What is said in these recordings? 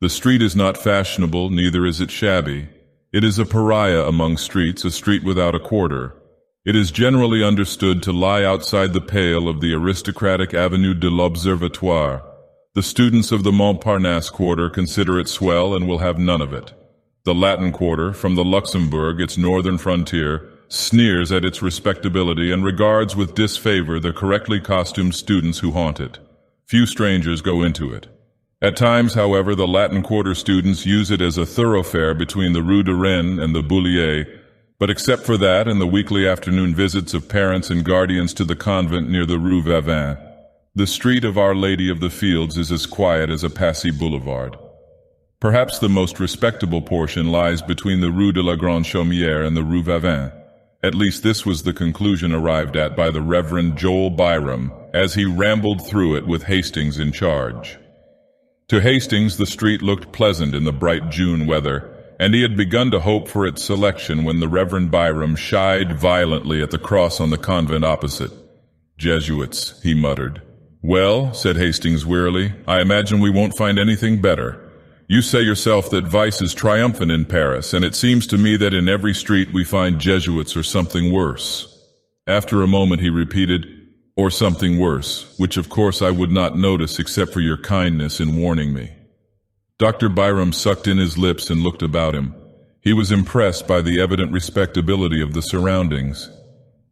The street is not fashionable, neither is it shabby. It is a pariah among streets, a street without a quarter. It is generally understood to lie outside the pale of the aristocratic Avenue de l'Observatoire. The students of the Montparnasse quarter consider it swell and will have none of it. The Latin quarter, from the Luxembourg, its northern frontier, sneers at its respectability and regards with disfavor the correctly costumed students who haunt it. Few strangers go into it. At times, however, the Latin quarter students use it as a thoroughfare between the Rue de Rennes and the Bullier, but except for that and the weekly afternoon visits of parents and guardians to the convent near the Rue Vavin, the street of Our Lady of the Fields is as quiet as a Passy boulevard. Perhaps the most respectable portion lies between the Rue de la Grande Chaumière and the Rue Vavin. At least this was the conclusion arrived at by the Reverend Joel Byram as he rambled through it with Hastings in charge. To Hastings, the street looked pleasant in the bright June weather, and he had begun to hope for its selection when the Reverend Byram shied violently at the cross on the convent opposite. "Jesuits," he muttered. "Well," said Hastings wearily, "I imagine we won't find anything better. You say yourself that vice is triumphant in Paris, and it seems to me that in every street we find Jesuits or something worse." After a moment he repeated, "Or something worse, which of course I would not notice except for your kindness in warning me." Dr. Byram sucked in his lips and looked about him. He was impressed by the evident respectability of the surroundings.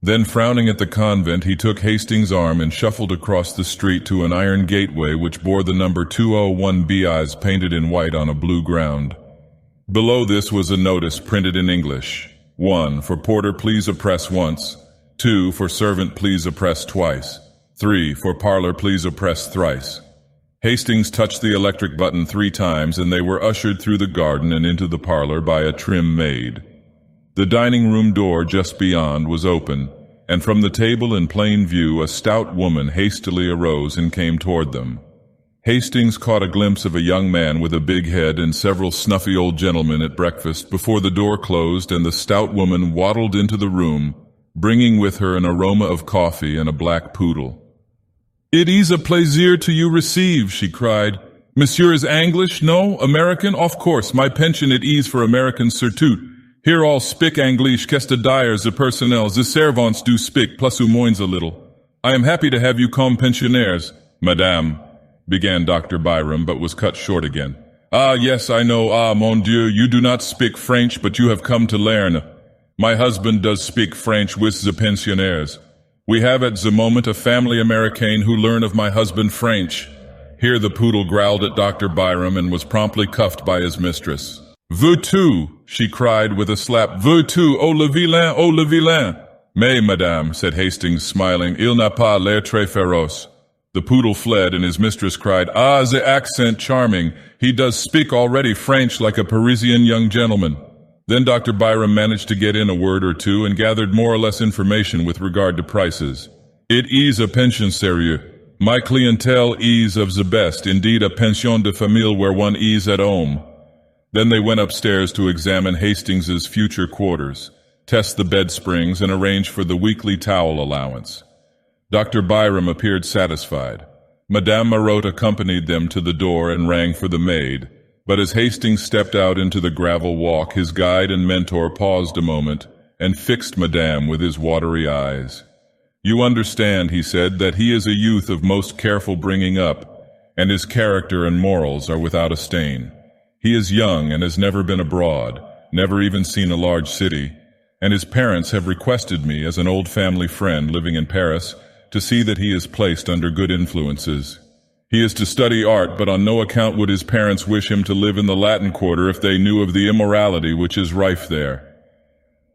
Then, frowning at the convent, he took Hastings' arm and shuffled across the street to an iron gateway which bore the number 201 Bis painted in white on a blue ground. Below this was a notice printed in English. 1. For porter, please oppress once. 2. For servant, please oppress twice. 3. For parlor, please oppress thrice. Hastings touched the electric button 3 times, and they were ushered through the garden and into the parlor by a trim maid. The dining room door just beyond was open, and from the table in plain view a stout woman hastily arose and came toward them. Hastings caught a glimpse of a young man with a big head and several snuffy old gentlemen at breakfast before the door closed and the stout woman waddled into the room, bringing with her an aroma of coffee and a black poodle. "It is a plaisir to you receive," she cried. "Monsieur is English? No? American? Of course, my pension at ease for Americans surtout. Here all spick Anglish, qu'est de dire, the personnel, the servants do spick, plus ou moins a little. I am happy to have you comme pensionnaires." "Madame," began Dr. Byram, but was cut short again. "Ah, yes, I know. Ah, mon Dieu, you do not speak French, but you have come to learn. My husband does speak French with the pensionnaires. We have at the moment a family Americain who learn of my husband French." Here the poodle growled at Dr. Byram and was promptly cuffed by his mistress. "Veux-tu?" she cried with a slap. "Veux-tu? Oh le vilain, oh le vilain." "Mais, madame," said Hastings, smiling, "il n'a pas l'air très féroce." The poodle fled, and his mistress cried, "Ah, the accent charming. He does speak already French like a Parisian young gentleman." Then Dr. Byram managed to get in a word or two and gathered more or less information with regard to prices. "It is a pension sérieux. My clientele is of the best, indeed a pension de famille where one is at home." Then they went upstairs to examine Hastings's future quarters, test the bed springs, and arrange for the weekly towel allowance. Dr. Byram appeared satisfied. Madame Marotte accompanied them to the door and rang for the maid, but as Hastings stepped out into the gravel walk, his guide and mentor paused a moment and fixed Madame with his watery eyes. "You understand," he said, "that he is a youth of most careful bringing up, and his character and morals are without a stain. He is young and has never been abroad, never even seen a large city, and his parents have requested me, as an old family friend living in Paris, to see that he is placed under good influences. He is to study art, but on no account would his parents wish him to live in the Latin quarter if they knew of the immorality which is rife there."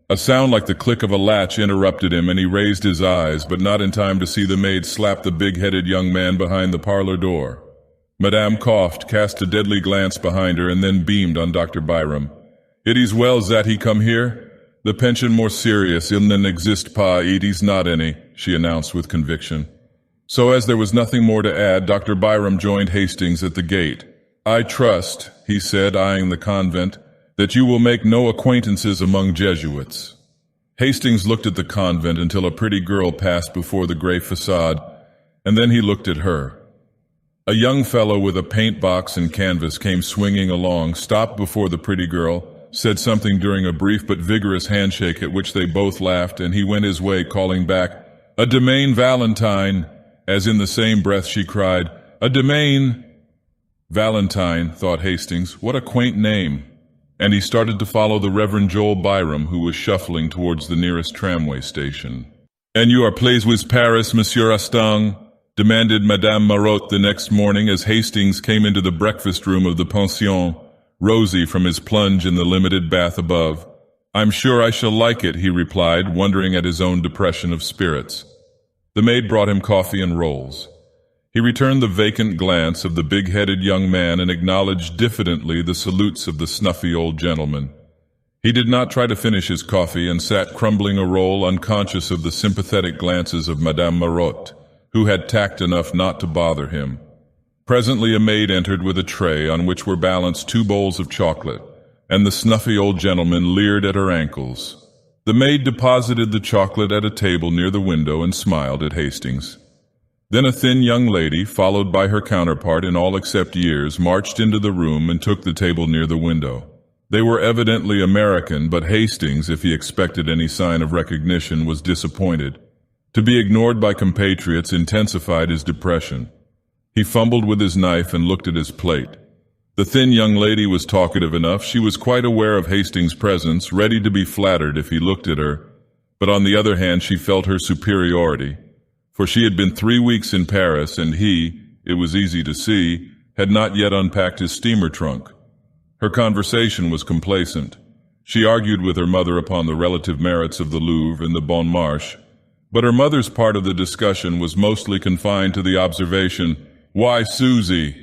A sound like the click of a latch interrupted him, and he raised his eyes, but not in time to see the maid slap the big-headed young man behind the parlor door. Madame coughed, cast a deadly glance behind her, and then beamed on Dr. Byram. "It is well that he come here. The pension more serious, il n'en existe pas, it is not any," she announced with conviction. So as there was nothing more to add, Dr. Byram joined Hastings at the gate. "I trust," he said, eyeing the convent, "that you will make no acquaintances among Jesuits." Hastings looked at the convent until a pretty girl passed before the gray facade, and then he looked at her. A young fellow with a paint box and canvas came swinging along, stopped before the pretty girl, said something during a brief but vigorous handshake at which they both laughed, and he went his way calling back, "A domain Valentine," as in the same breath she cried, "A domain." Valentine, thought Hastings, what a quaint name. And he started to follow the Reverend Joel Byram, who was shuffling towards the nearest tramway station. "And you are pleased with Paris, Monsieur Astang?" demanded Madame Marotte the next morning as Hastings came into the breakfast room of the pension, rosy from his plunge in the limited bath above. "I'm sure I shall like it," he replied, wondering at his own depression of spirits. The maid brought him coffee and rolls. He returned the vacant glance of the big-headed young man and acknowledged diffidently the salutes of the snuffy old gentleman. He did not try to finish his coffee and sat crumbling a roll, unconscious of the sympathetic glances of Madame Marotte, who had tact enough not to bother him. Presently a maid entered with a tray on which were balanced 2 bowls of chocolate, and the snuffy old gentleman leered at her ankles. The maid deposited the chocolate at a table near the window and smiled at Hastings. Then a thin young lady, followed by her counterpart in all except years, marched into the room and took the table near the window. They were evidently American, but Hastings, if he expected any sign of recognition, was disappointed. To be ignored by compatriots intensified his depression. He fumbled with his knife and looked at his plate. The thin young lady was talkative enough. She was quite aware of Hastings' presence, ready to be flattered if he looked at her. But on the other hand, she felt her superiority. For she had been 3 weeks in Paris, and he, it was easy to see, had not yet unpacked his steamer trunk. Her conversation was complacent. She argued with her mother upon the relative merits of the Louvre and the Bon Marché, but her mother's part of the discussion was mostly confined to the observation, "Why, Susie?"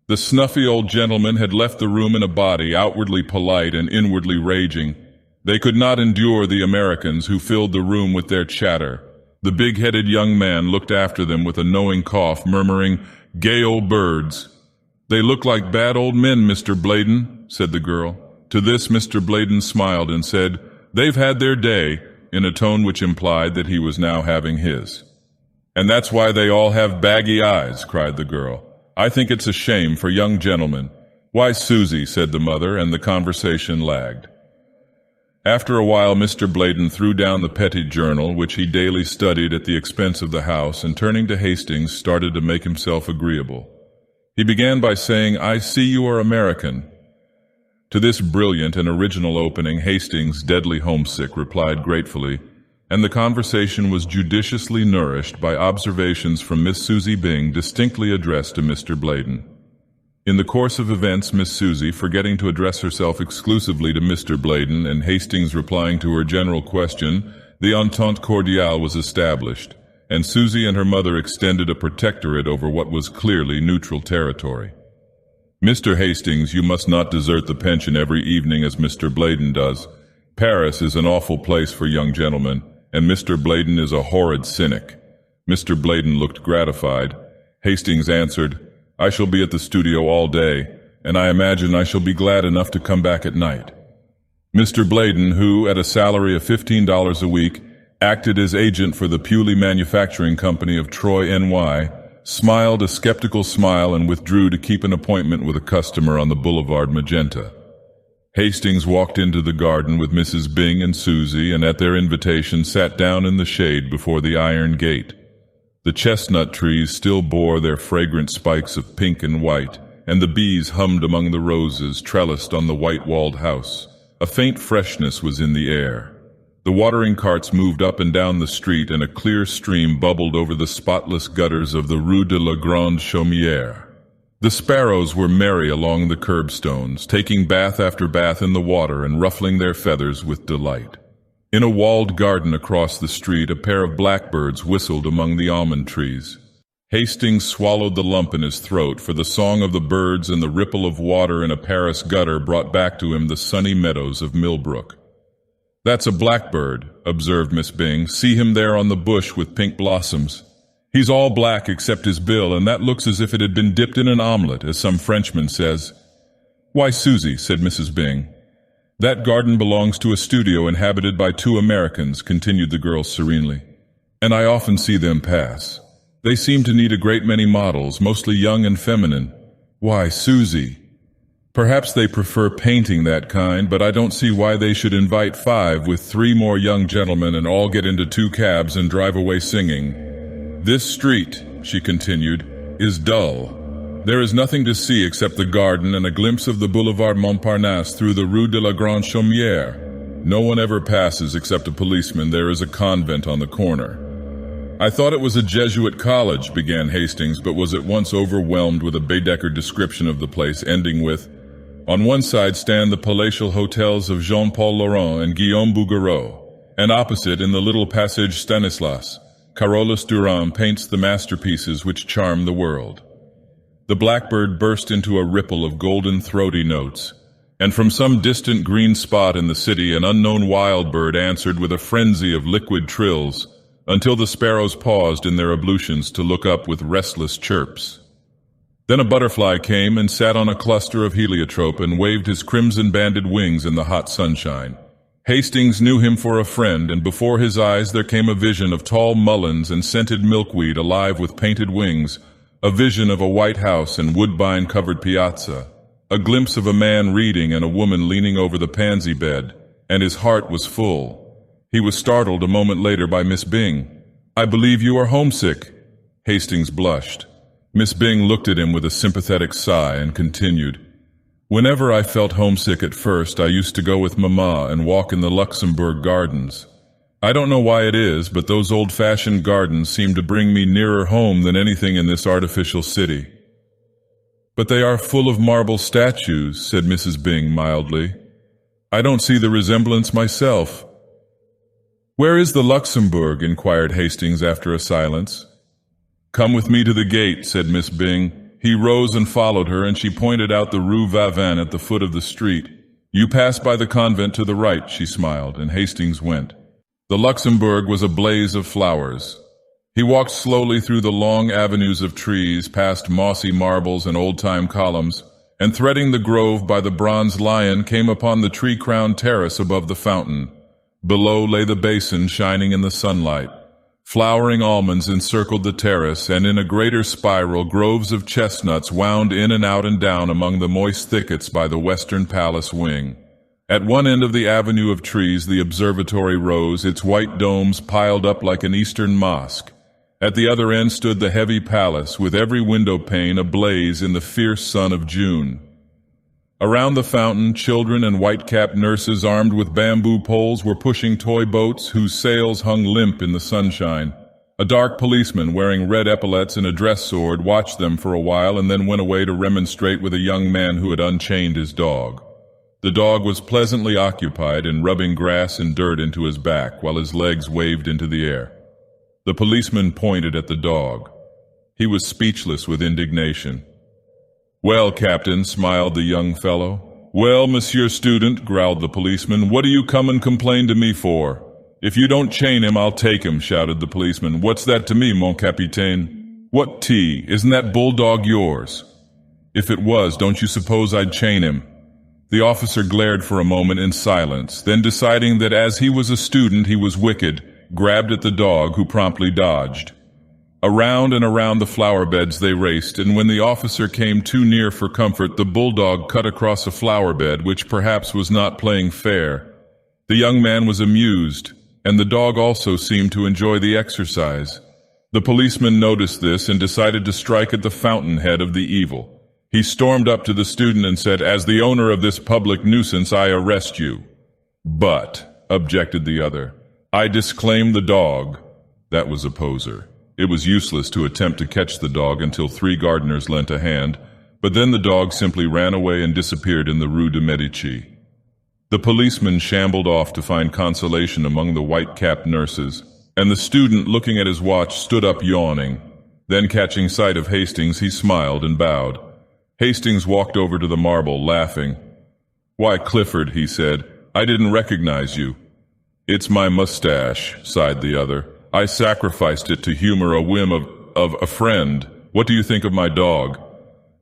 The snuffy old gentleman had left the room in a body, outwardly polite and inwardly raging. They could not endure the Americans who filled the room with their chatter. The big-headed young man looked after them with a knowing cough, murmuring, "Gay old birds." "They look like bad old men, Mr. Bladen," said the girl. To this Mr. Bladen smiled and said, "They've had their day," in a tone which implied that he was now having his. "And that's why they all have baggy eyes," cried the girl. "I think it's a shame for young gentlemen." "Why, Susie," said the mother, and the conversation lagged. After a while Mr. Bladen threw down the petty journal, which he daily studied at the expense of the house, and turning to Hastings started to make himself agreeable. He began by saying, "I see you are American." To this brilliant and original opening, Hastings, deadly homesick, replied gratefully, and the conversation was judiciously nourished by observations from Miss Susie Byng distinctly addressed to Mr. Bladen. In the course of events, Miss Susie, forgetting to address herself exclusively to Mr. Bladen and Hastings replying to her general question, the entente cordiale was established, and Susie and her mother extended a protectorate over what was clearly neutral territory. "Mr. Hastings, you must not desert the pension every evening as Mr. Bladen does. Paris is an awful place for young gentlemen, and Mr. Bladen is a horrid cynic." Mr. Bladen looked gratified. Hastings answered, "I shall be at the studio all day, and I imagine I shall be glad enough to come back at night." Mr. Bladen, who, at a salary of $15 a week, acted as agent for the Pewley Manufacturing Company of Troy, NY, smiled a skeptical smile and withdrew to keep an appointment with a customer on the Boulevard Magenta. Hastings walked into the garden with Mrs. Byng and Susie, and at their invitation sat down in the shade before the iron gate. The chestnut trees still bore their fragrant spikes of pink and white, and the bees hummed among the roses trellised on the white-walled house. A faint freshness was in the air. The watering carts moved up and down the street, and a clear stream bubbled over the spotless gutters of the Rue de la Grande Chaumière. The sparrows were merry along the curbstones, taking bath after bath in the water and ruffling their feathers with delight. In a walled garden across the street, a pair of blackbirds whistled among the almond trees. Hastings swallowed the lump in his throat, for the song of the birds and the ripple of water in a Paris gutter brought back to him the sunny meadows of Millbrook. "That's a blackbird," observed Miss Byng. "See him there on the bush with pink blossoms. He's all black except his bill, and that looks as if it had been dipped in an omelet, as some Frenchman says." "Why, Susie," said Mrs. Byng, "that garden belongs to a studio inhabited by 2 Americans," continued the girl serenely, "and I often see them pass. They seem to need a great many models, mostly young and feminine. Why, Susie? Perhaps they prefer painting that kind, but I don't see why they should invite 5 with 3 more young gentlemen and all get into 2 cabs and drive away singing. This street, she continued, is dull. There is nothing to see except the garden and a glimpse of the Boulevard Montparnasse through the Rue de la Grande Chaumière. No one ever passes except a policeman. There is a convent on the corner. I thought it was a Jesuit college, began Hastings, but was at once overwhelmed with a Baedeker description of the place, ending with, on one side stand the palatial hotels of Jean-Paul Laurent and Guillaume Bouguereau, and opposite, in the little passage Stanislas, Carolus Duran paints the masterpieces which charm the world. The blackbird burst into a ripple of golden throaty notes, and from some distant green spot in the city an unknown wild bird answered with a frenzy of liquid trills, until the sparrows paused in their ablutions to look up with restless chirps. Then a butterfly came and sat on a cluster of heliotrope and waved his crimson-banded wings in the hot sunshine. Hastings knew him for a friend, and before his eyes there came a vision of tall mulleins and scented milkweed alive with painted wings, a vision of a white house and woodbine-covered piazza, a glimpse of a man reading and a woman leaning over the pansy bed, and his heart was full. He was startled a moment later by Miss Byng. "I believe you are homesick." Hastings blushed. Miss Byng looked at him with a sympathetic sigh and continued, "Whenever I felt homesick at first, I used to go with Mamma and walk in the Luxembourg Gardens. I don't know why it is, but those old-fashioned gardens seem to bring me nearer home than anything in this artificial city." "But they are full of marble statues," said Mrs. Byng mildly. "I don't see the resemblance myself." "Where is the Luxembourg?" inquired Hastings after a silence. "Come with me to the gate," said Miss Byng. He rose and followed her, and she pointed out the Rue Vavin at the foot of the street. "You pass by the convent to the right," she smiled, and Hastings went. The Luxembourg was a blaze of flowers. He walked slowly through the long avenues of trees, past mossy marbles and old-time columns, and threading the grove by the bronze lion came upon the tree-crowned terrace above the fountain. Below lay the basin shining in the sunlight. Flowering almonds encircled the terrace, and in a greater spiral groves of chestnuts wound in and out and down among the moist thickets by the western palace wing. At one end of the avenue of trees the observatory rose, its white domes piled up like an eastern mosque. At the other end stood the heavy palace, with every window pane ablaze in the fierce sun of June. Around the fountain, children and white-capped nurses armed with bamboo poles were pushing toy boats whose sails hung limp in the sunshine. A dark policeman wearing red epaulets and a dress sword watched them for a while and then went away to remonstrate with a young man who had unchained his dog. The dog was pleasantly occupied in rubbing grass and dirt into his back while his legs waved into the air. The policeman pointed at the dog. He was speechless with indignation. "Well, Captain," smiled the young fellow. "Well, Monsieur Student," growled the policeman, "what do you come and complain to me for?" "If you don't chain him, I'll take him," shouted the policeman. "What's that to me, mon capitaine?" "What tea? Isn't that bulldog yours?" "If it was, don't you suppose I'd chain him?" The officer glared for a moment in silence, then deciding that as he was a student he was wicked, grabbed at the dog, who promptly dodged. Around and around the flower beds they raced, and when the officer came too near for comfort, the bulldog cut across a flower bed, which perhaps was not playing fair. The young man was amused, and the dog also seemed to enjoy the exercise. The policeman noticed this and decided to strike at the fountainhead of the evil. He stormed up to the student and said, "As the owner of this public nuisance, I arrest you." "But," objected the other, "I disclaim the dog." That was a poser. It was useless to attempt to catch the dog until 3 gardeners lent a hand, but then the dog simply ran away and disappeared in the Rue de Medici. The policeman shambled off to find consolation among the white-capped nurses, and the student, looking at his watch, stood up yawning. Then, catching sight of Hastings, he smiled and bowed. Hastings walked over to the marble, laughing. "Why, Clifford," he said, "I didn't recognize you." "It's my mustache," sighed the other. "I sacrificed it to humor a whim of a friend. What do you think of my dog?"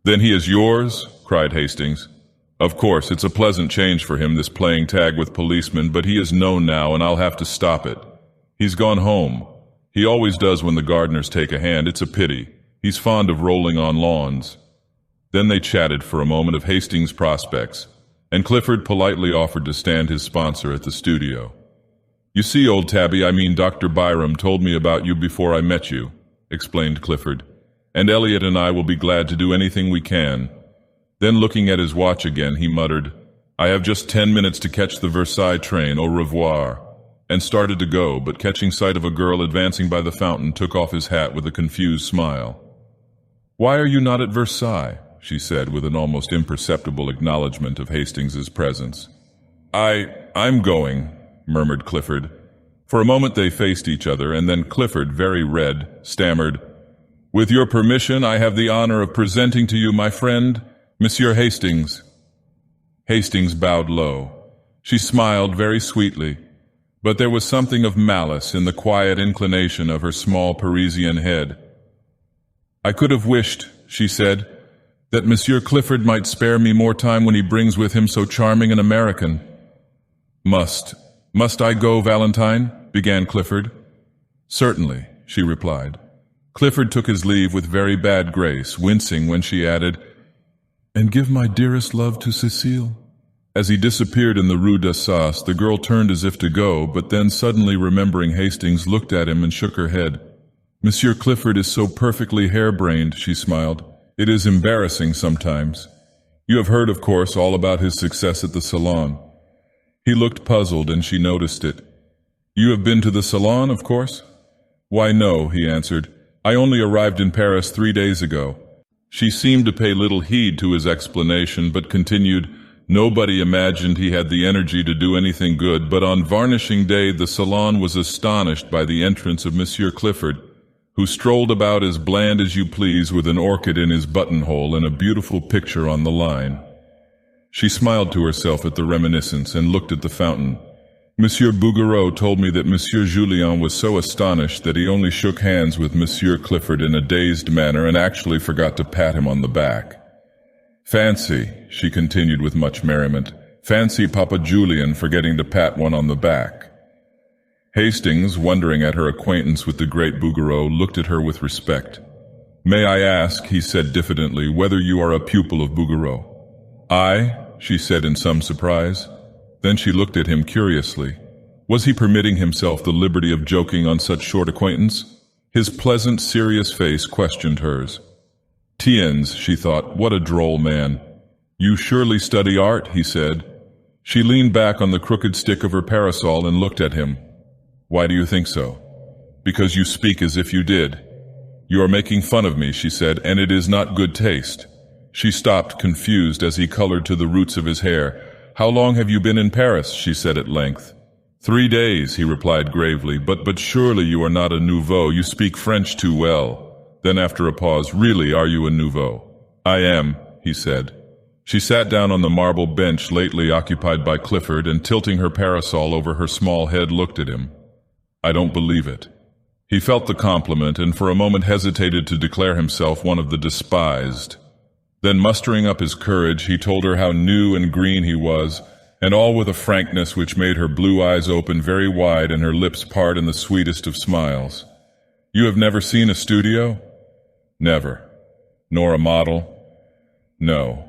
"Then he is yours?" cried Hastings. "Of course, it's a pleasant change for him, this playing tag with policemen, but he is known now, and I'll have to stop it. He's gone home. He always does when the gardeners take a hand. It's a pity. He's fond of rolling on lawns." Then they chatted for a moment of Hastings' prospects, and Clifford politely offered to stand his sponsor at the studio. "You see, old Tabby, I mean Dr. Byram told me about you before I met you," explained Clifford, "and Elliot and I will be glad to do anything we can." Then looking at his watch again, he muttered, "I have just 10 minutes to catch the Versailles train, au revoir," and started to go, but catching sight of a girl advancing by the fountain, took off his hat with a confused smile. "Why are you not at Versailles?" she said, with an almost imperceptible acknowledgement of Hastings's presence. I'm going," murmured Clifford. For a moment they faced each other, and then Clifford, very red, stammered, "With your permission, I have the honor of presenting to you my friend, Monsieur Hastings." Hastings bowed low. She smiled very sweetly, but there was something of malice in the quiet inclination of her small Parisian head. "I could have wished," she said, "that Monsieur Clifford might spare me more time when he brings with him so charming an American." Must I go, Valentine?" began Clifford. "Certainly," she replied. Clifford took his leave with very bad grace, wincing when she added, "And give my dearest love to Cécile." As he disappeared in the Rue d'Assas, the girl turned as if to go, but then suddenly remembering Hastings, looked at him and shook her head. "Monsieur Clifford is so perfectly harebrained," she smiled. "It is embarrassing sometimes. You have heard, of course, all about his success at the Salon." He looked puzzled, and she noticed it. "You have been to the Salon, of course?" "Why, no," he answered. "I only arrived in Paris 3 days ago." She seemed to pay little heed to his explanation, but continued, "Nobody imagined he had the energy to do anything good, but on varnishing day the Salon was astonished by the entrance of Monsieur Clifford, who strolled about as bland as you please with an orchid in his buttonhole and a beautiful picture on the line." She smiled to herself at the reminiscence and looked at the fountain. "Monsieur Bouguereau told me that Monsieur Julien was so astonished that he only shook hands with Monsieur Clifford in a dazed manner and actually forgot to pat him on the back. Fancy," she continued with much merriment, "fancy Papa Julian forgetting to pat one on the back." Hastings, wondering at her acquaintance with the great Bouguereau, looked at her with respect. "May I ask," he said diffidently, "whether you are a pupil of Bouguereau?" "I?" she said in some surprise. Then she looked at him curiously. Was he permitting himself the liberty of joking on such short acquaintance? His pleasant, serious face questioned hers. "Tiens," she thought, "what a droll man." "You surely study art," he said. She leaned back on the crooked stick of her parasol and looked at him. "Why do you think so?" "Because you speak as if you did." "You are making fun of me," she said, "and it is not good taste." She stopped, confused, as he colored to the roots of his hair. "How long have you been in Paris?" she said at length. 3 days, he replied gravely, but surely you are not a nouveau. You speak French too well." Then after a pause, "Really, are you a nouveau?" "I am," he said. She sat down on the marble bench lately occupied by Clifford, and tilting her parasol over her small head, looked at him. "I don't believe it." He felt the compliment, and for a moment hesitated to declare himself one of the despised. Then, mustering up his courage, he told her how new and green he was, and all with a frankness which made her blue eyes open very wide and her lips part in the sweetest of smiles. "You have never seen a studio?" "Never." "Nor a model?" "No."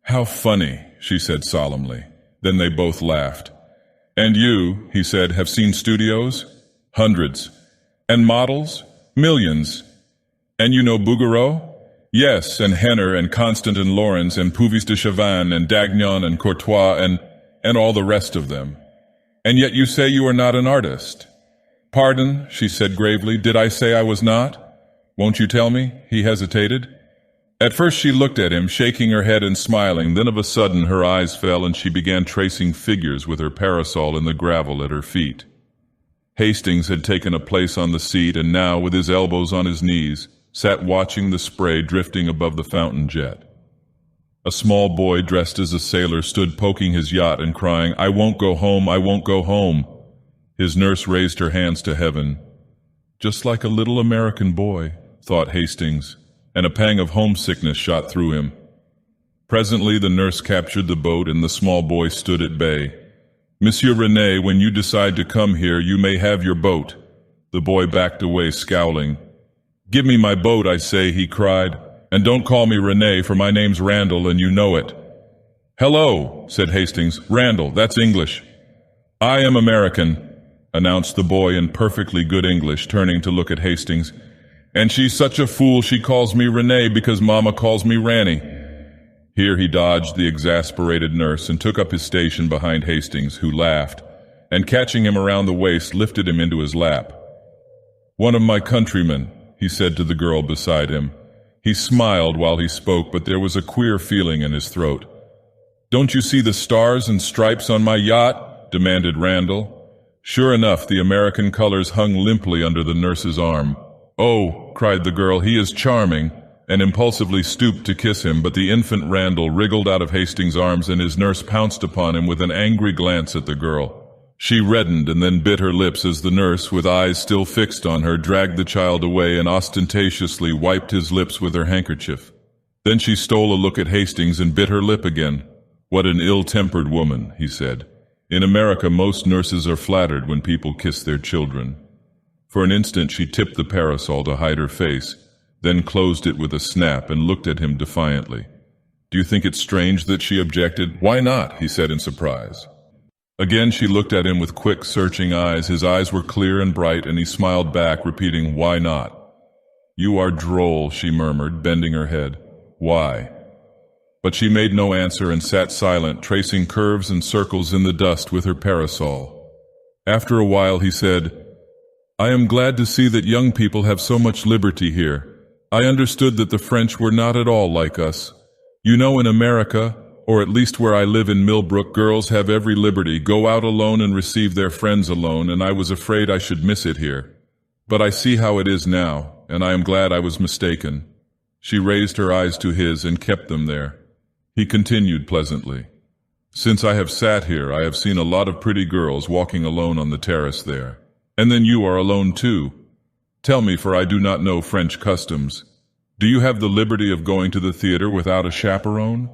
"How funny," she said solemnly. Then they both laughed. "And you," he said, "have seen studios?" "Hundreds." "And models?" "Millions." "And you know Bouguereau?" "Yes, and Henner and Constant and Lawrence and Puvis de Chavannes and Dagnon and Courtois and all the rest of them. And yet you say you are not an artist." "Pardon," she said gravely, "did I say I was not? Won't you tell me?" He hesitated. At first she looked at him, shaking her head and smiling. Then of a sudden her eyes fell and she began tracing figures with her parasol in the gravel at her feet. Hastings had taken a place on the seat and now, with his elbows on his knees, sat watching the spray drifting above the fountain jet. A small boy dressed as a sailor stood poking his yacht and crying, "I won't go home, I won't go home." His nurse raised her hands to heaven. Just like a little American boy, thought Hastings, and a pang of homesickness shot through him. Presently the nurse captured the boat and the small boy stood at bay. "Monsieur René, when you decide to come here, you may have your boat." The boy backed away, scowling. "Give me my boat, I say," he cried. "And don't call me Renee, for my name's Randall, and you know it." "Hello," said Hastings. "Randall, that's English." "I am American," announced the boy in perfectly good English, turning to look at Hastings. "And she's such a fool she calls me Renee because Mama calls me Ranny." Here he dodged the exasperated nurse and took up his station behind Hastings, who laughed, and catching him around the waist, lifted him into his lap. "One of my countrymen," he said to the girl beside him. He smiled while he spoke, but there was a queer feeling in his throat. "Don't you see the stars and stripes on my yacht?" demanded Randall. Sure enough, the American colors hung limply under the nurse's arm. "Oh," cried the girl, "he is charming," and impulsively stooped to kiss him, but the infant Randall wriggled out of Hastings' arms and his nurse pounced upon him with an angry glance at the girl. She reddened and then bit her lips as the nurse, with eyes still fixed on her, dragged the child away and ostentatiously wiped his lips with her handkerchief. Then she stole a look at Hastings and bit her lip again. "What an ill-tempered woman," he said. "In America, most nurses are flattered when people kiss their children." For an instant she tipped the parasol to hide her face, then closed it with a snap and looked at him defiantly. "Do you think it strange that she objected?" "Why not?" he said in surprise. Again she looked at him with quick, searching eyes. His eyes were clear and bright, and he smiled back, repeating, "Why not?" "You are droll," she murmured, bending her head. "Why?" But she made no answer and sat silent, tracing curves and circles in the dust with her parasol. After a while he said, "I am glad to see that young people have so much liberty here. I understood that the French were not at all like us. You know, in America, or at least where I live in Millbrook, girls have every liberty, go out alone and receive their friends alone, and I was afraid I should miss it here. But I see how it is now, and I am glad I was mistaken." She raised her eyes to his and kept them there. He continued pleasantly, "Since I have sat here, I have seen a lot of pretty girls walking alone on the terrace there. And then you are alone too. Tell me, for I do not know French customs, do you have the liberty of going to the theater without a chaperone?"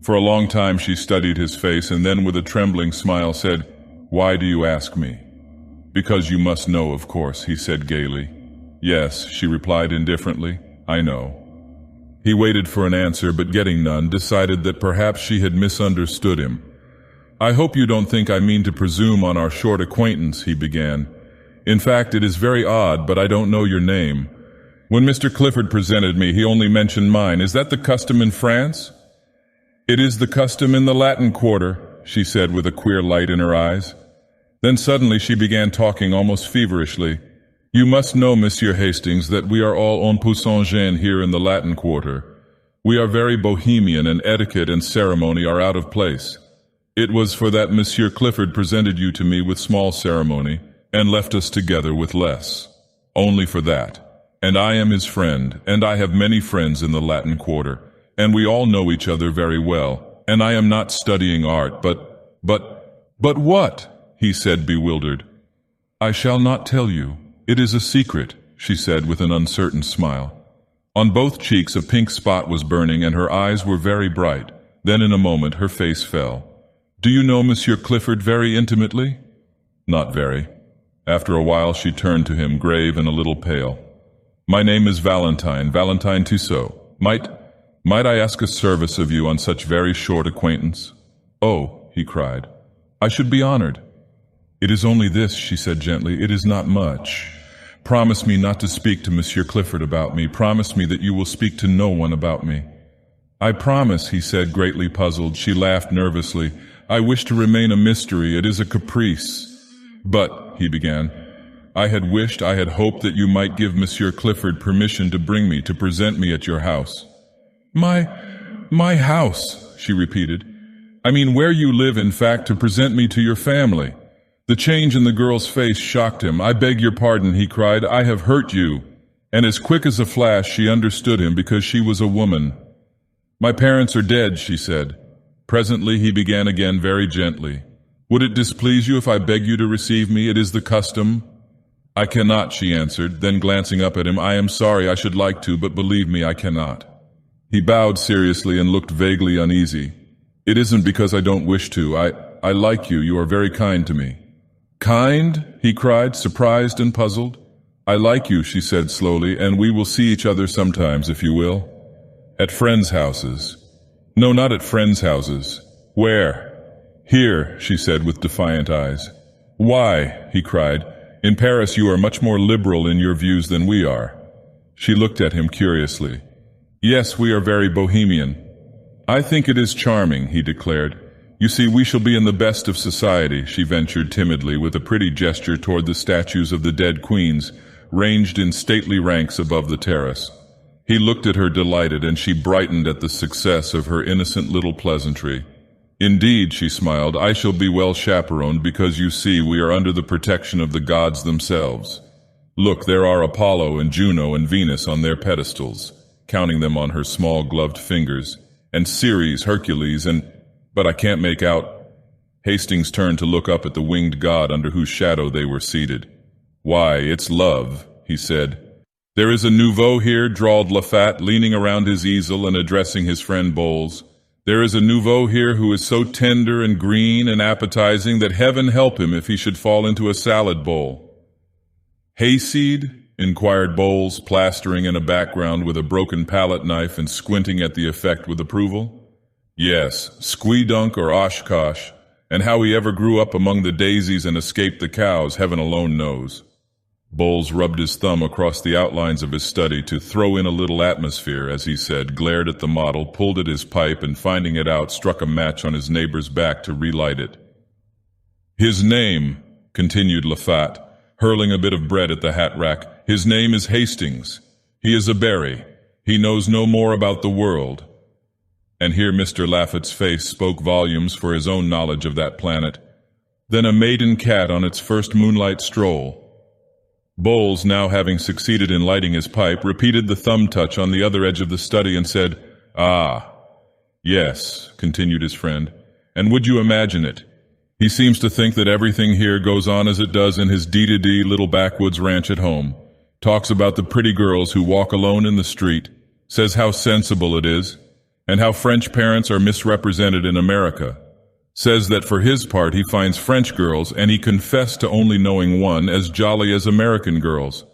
For a long time she studied his face, and then with a trembling smile said, "Why do you ask me?" "Because you must know, of course," he said gaily. "Yes," she replied indifferently, "I know." He waited for an answer, but getting none, decided that perhaps she had misunderstood him. "I hope you don't think I mean to presume on our short acquaintance," he began. "In fact, it is very odd, but I don't know your name. When Mr. Clifford presented me, he only mentioned mine. Is that the custom in France?" "It is the custom in the Latin Quarter," she said with a queer light in her eyes. Then suddenly she began talking almost feverishly. "You must know, Monsieur Hastings, that we are all en puissant gêne here in the Latin Quarter. We are very bohemian, and etiquette and ceremony are out of place. It was for that Monsieur Clifford presented you to me with small ceremony, and left us together with less. Only for that. And I am his friend, and I have many friends in the Latin Quarter, and we all know each other very well, and I am not studying art, but what?" he said, bewildered. "I shall not tell you. It is a secret," she said with an uncertain smile. On both cheeks a pink spot was burning, and her eyes were very bright. Then in a moment her face fell. "Do you know Monsieur Clifford very intimately?" "Not very." After a while she turned to him, grave and a little pale. "My name is Valentine Tussaud. Might I ask a service of you on such very short acquaintance?" "Oh," he cried, "I should be honored." "It is only this," she said gently. "It is not much. Promise me not to speak to Monsieur Clifford about me. Promise me that you will speak to no one about me." "I promise," he said, greatly puzzled. She laughed nervously. "I wish to remain a mystery. It is a caprice." "But," he began, I had hoped that you might give Monsieur Clifford permission to bring me, to present me at your house." My house," she repeated. "I mean where you live, in fact, to present me to your family." The change in the girl's face shocked him. "I beg your pardon," he cried. "I have hurt you." And as quick as a flash she understood him, because she was a woman. "My parents are dead," she said. Presently he began again very gently. "Would it displease you if I beg you to receive me? It is the custom." "I cannot," she answered. Then glancing up at him, "I am sorry, I should like to, but believe me, I cannot." He bowed seriously and looked vaguely uneasy. "It isn't because I don't wish to. I like you. You are very kind to me." Kind? He cried, surprised and puzzled. I like you, she said slowly, and we will see each other sometimes, if you will. At friends' houses. No, not at friends' houses. Where? Here, she said with defiant eyes. Why? He cried. In Paris you are much more liberal in your views than we are. She looked at him curiously. Yes, we are very bohemian. I think it is charming, he declared. You see, we shall be in the best of society, she ventured timidly with a pretty gesture toward the statues of the dead queens, ranged in stately ranks above the terrace. He looked at her delighted, and she brightened at the success of her innocent little pleasantry. Indeed, she smiled, I shall be well chaperoned because you see we are under the protection of the gods themselves. Look, there are Apollo and Juno and Venus on their pedestals, counting them on her small gloved fingers, and Ceres, Hercules, but I can't make out. Hastings turned to look up at the winged god under whose shadow they were seated. Why, it's love, he said. There is a nouveau here, drawled Lafat, leaning around his easel and addressing his friend Bowles. There is a nouveau here who is so tender and green and appetizing that heaven help him if he should fall into a salad bowl. Hayseed? Inquired Bowles, plastering in a background with a broken palette knife and squinting at the effect with approval. Yes, Squeedunk or Oshkosh, and how he ever grew up among the daisies and escaped the cows, heaven alone knows. Bowles rubbed his thumb across the outlines of his study to throw in a little atmosphere, as he said, glared at the model, pulled at his pipe, and finding it out, struck a match on his neighbor's back to relight it. His name, continued Lafat, hurling a bit of bread at the hat rack, his name is Hastings. He is a berry. He knows no more about the world. And here Mr. Laffat's face spoke volumes for his own knowledge of that planet, than a maiden cat on its first moonlight stroll. Bowles, now having succeeded in lighting his pipe, repeated the thumb touch on the other edge of the study and said, Ah, yes, continued his friend, and would you imagine it? He seems to think that everything here goes on as it does in his D-to-D little backwoods ranch at home, talks about the pretty girls who walk alone in the street, says how sensible it is, and how French parents are misrepresented in America. Says that for his part he finds French girls, and he confessed to only knowing one, as jolly as American girls.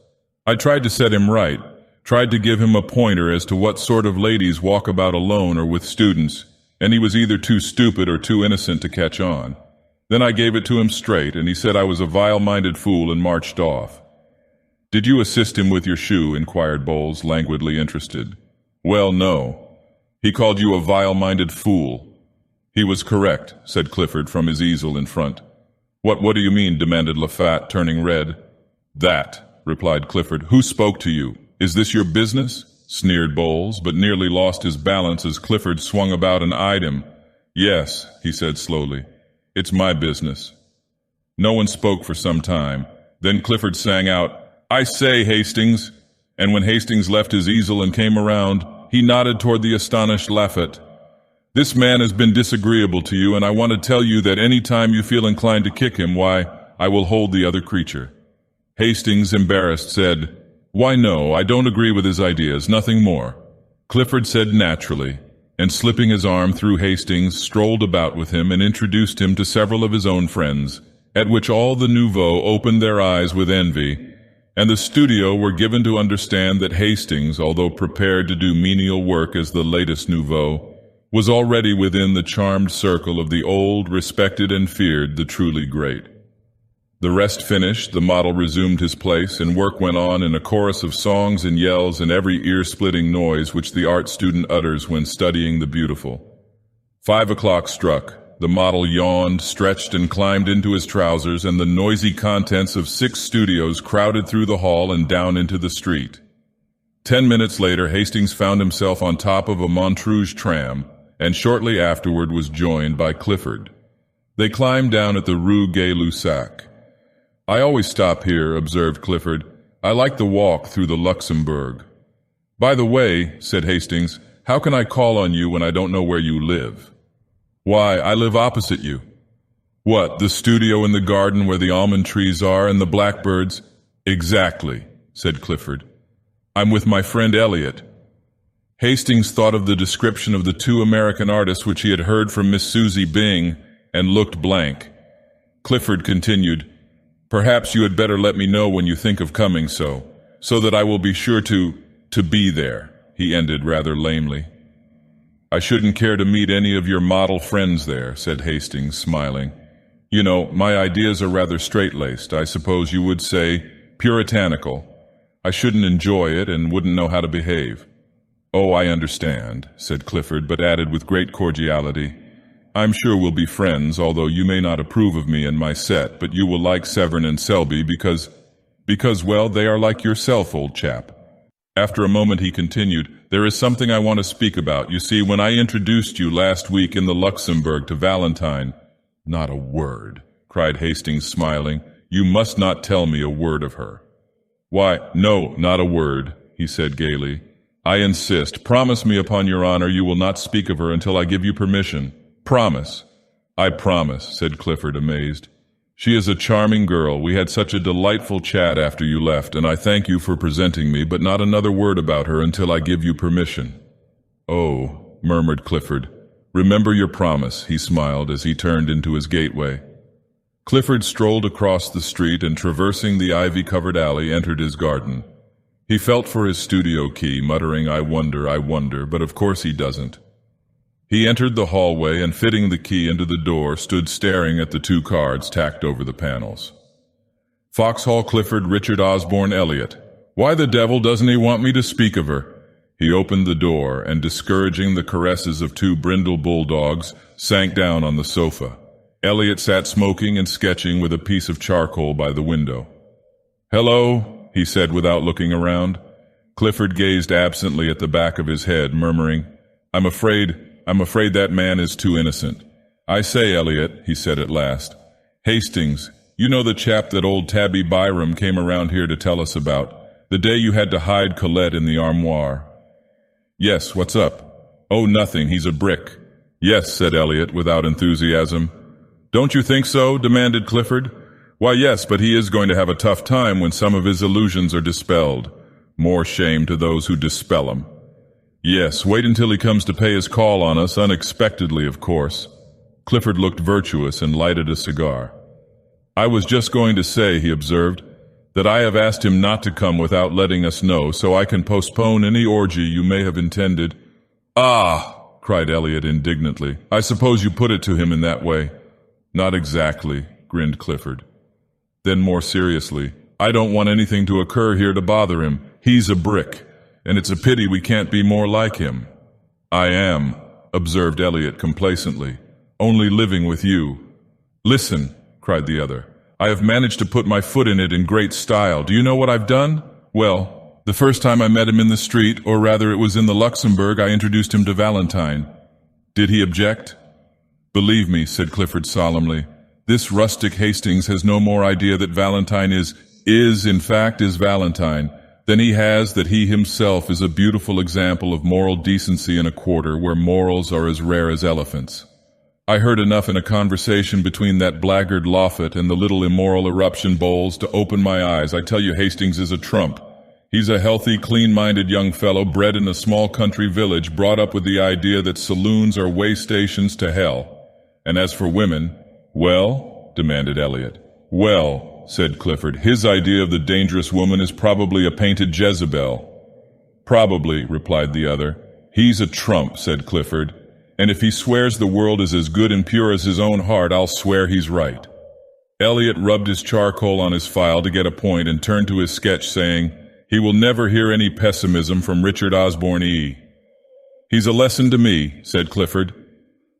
I tried to set him right, tried to give him a pointer as to what sort of ladies walk about alone or with students, and he was either too stupid or too innocent to catch on. Then I gave it to him straight, and he said I was a vile-minded fool and marched off. Did you assist him with your shoe? Inquired Bowles, languidly interested. Well, no. He called you a vile-minded fool. He was correct, said Clifford from his easel in front. What do you mean? Demanded Lafat, turning red. That, replied Clifford. Who spoke to you? Is this your business? Sneered Bowles, but nearly lost his balance as Clifford swung about and eyed him. Yes, he said slowly. It's my business. No one spoke for some time. Then Clifford sang out, I say, Hastings. And when Hastings left his easel and came around, he nodded toward the astonished Lafat. This man has been disagreeable to you, and I want to tell you that any time you feel inclined to kick him, why, I will hold the other creature. Hastings, embarrassed, said, Why no, I don't agree with his ideas, nothing more. Clifford said naturally, and slipping his arm through Hastings, strolled about with him and introduced him to several of his own friends, at which all the nouveaux opened their eyes with envy, and the studio were given to understand that Hastings, although prepared to do menial work as the latest nouveau, was already within the charmed circle of the old, respected and feared, the truly great. The rest finished, the model resumed his place, and work went on in a chorus of songs and yells and every ear-splitting noise which the art student utters when studying the beautiful. 5 o'clock struck. The model yawned, stretched, and climbed into his trousers, and the noisy contents of 6 studios crowded through the hall and down into the street. 10 minutes later, Hastings found himself on top of a Montrouge tram, and shortly afterward was joined by Clifford. They climbed down at the Rue Gay-Lussac. I always stop here, observed Clifford. I like the walk through the Luxembourg. By the way, said Hastings, how can I call on you when I don't know where you live? Why, I live opposite you. What, the studio in the garden where the almond trees are and the blackbirds? Exactly, said Clifford. I'm with my friend Elliot. Hastings thought of the description of the 2 American artists which he had heard from Miss Susie Bing and looked blank. Clifford continued, Perhaps you had better let me know when you think of coming so that I will be sure to be there, he ended rather lamely. I shouldn't care to meet any of your model friends there, said Hastings, smiling. You know, my ideas are rather straight-laced, I suppose you would say puritanical. I shouldn't enjoy it and wouldn't know how to behave. Oh, I understand, said Clifford, but added with great cordiality, I'm sure we'll be friends, although you may not approve of me and my set, but you will like Severn and Selby because, well, they are like yourself, old chap. After a moment he continued, there is something I want to speak about. You see, when I introduced you last week in the Luxembourg to Valentine— Not a word, cried Hastings, smiling. You must not tell me a word of her. Why, no, not a word, he said gaily. I insist. Promise me upon your honor you will not speak of her until I give you permission. Promise. I promise, said Clifford, amazed. She is a charming girl. We had such a delightful chat after you left, and I thank you for presenting me, but not another word about her until I give you permission. Oh, murmured Clifford. Remember your promise, he smiled as he turned into his gateway. Clifford strolled across the street and, traversing the ivy-covered alley, entered his garden. He felt for his studio key, muttering, I wonder, but of course he doesn't. He entered the hallway and, fitting the key into the door, stood staring at the 2 cards tacked over the panels. Foxhall Clifford Richard Osborne Elliot. Why the devil doesn't he want me to speak of her? He opened the door and, discouraging the caresses of 2 brindle bulldogs, sank down on the sofa. Elliot sat smoking and sketching with a piece of charcoal by the window. Hello, he said without looking around. Clifford gazed absently at the back of his head, murmuring, I'm afraid that man is too innocent. I say, Elliot, he said at last. Hastings, you know the chap that old Tabby Byram came around here to tell us about, the day you had to hide Colette in the armoire? Yes, what's up? Oh, nothing, he's a brick. Yes, said Elliot without enthusiasm. Don't you think so? Demanded Clifford. Why, yes, but he is going to have a tough time when some of his illusions are dispelled. More shame to those who dispel 'em. Yes, wait until he comes to pay his call on us, unexpectedly, of course. Clifford looked virtuous and lighted a cigar. I was just going to say, he observed, that I have asked him not to come without letting us know, so I can postpone any orgy you may have intended. Ah, cried Elliot indignantly. I suppose you put it to him in that way. Not exactly, grinned Clifford. Then more seriously, I don't want anything to occur here to bother him. He's a brick, and it's a pity we can't be more like him. I am, observed Elliot complacently, only living with you. Listen, cried the other. I have managed to put my foot in it in great style. Do you know what I've done? Well, the first time I met him in the street, or rather it was in the Luxembourg, I introduced him to Valentine. Did he object? Believe me, said Clifford solemnly, this rustic Hastings has no more idea that Valentine is Valentine, than he has that he himself is a beautiful example of moral decency in a quarter where morals are as rare as elephants. I heard enough in a conversation between that blackguard Lofett and the little immoral eruption bowls to open my eyes. I tell you, Hastings is a trump. He's a healthy, clean-minded young fellow bred in a small country village, brought up with the idea that saloons are way stations to hell. And as for women, well, demanded Elliot. Well, said Clifford, his idea of the dangerous woman is probably a painted Jezebel. Probably, replied the other. He's a trump, said Clifford, and if he swears the world is as good and pure as his own heart, I'll swear he's right. Elliot rubbed his charcoal on his file to get a point and turned to his sketch, saying, he will never hear any pessimism from Richard Osborne E. He's a lesson to me, said Clifford.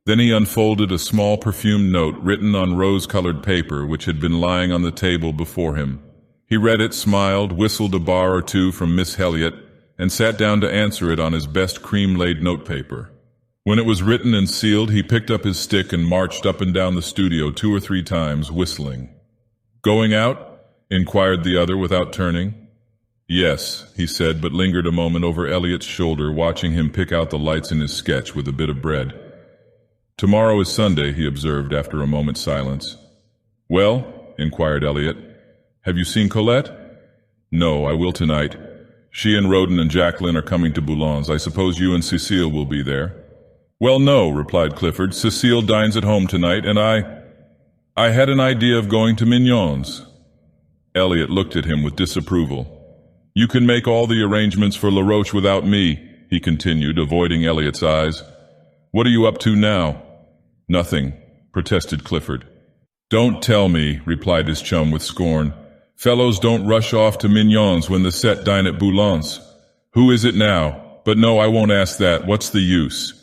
Then he unfolded a small perfumed note written on rose-colored paper which had been lying on the table before him. He read it, smiled, whistled a bar or two from Miss Heliot, and sat down to answer it on his best cream-laid notepaper. When it was written and sealed, he picked up his stick and marched up and down the studio 2 or 3 times, whistling. Going out? Inquired the other without turning. Yes, he said, but lingered a moment over Elliot's shoulder, watching him pick out the lights in his sketch with a bit of bread. Tomorrow is Sunday, he observed after a moment's silence. Well, inquired Elliot, have you seen Colette? No, I will tonight. She and Roden and Jacqueline are coming to Boulogne. I suppose you and Cecile will be there. Well, no, replied Clifford. Cecile dines at home tonight, and I had an idea of going to Mignon's. Elliot looked at him with disapproval. "You can make all the arrangements for LaRoche without me," he continued, avoiding Elliot's eyes. "What are you up to now?" "Nothing," protested Clifford. "Don't tell me," replied his chum with scorn. "Fellows don't rush off to Mignon's when the set dine at Boulogne. Who is it now? But no, I won't ask that. What's the use?"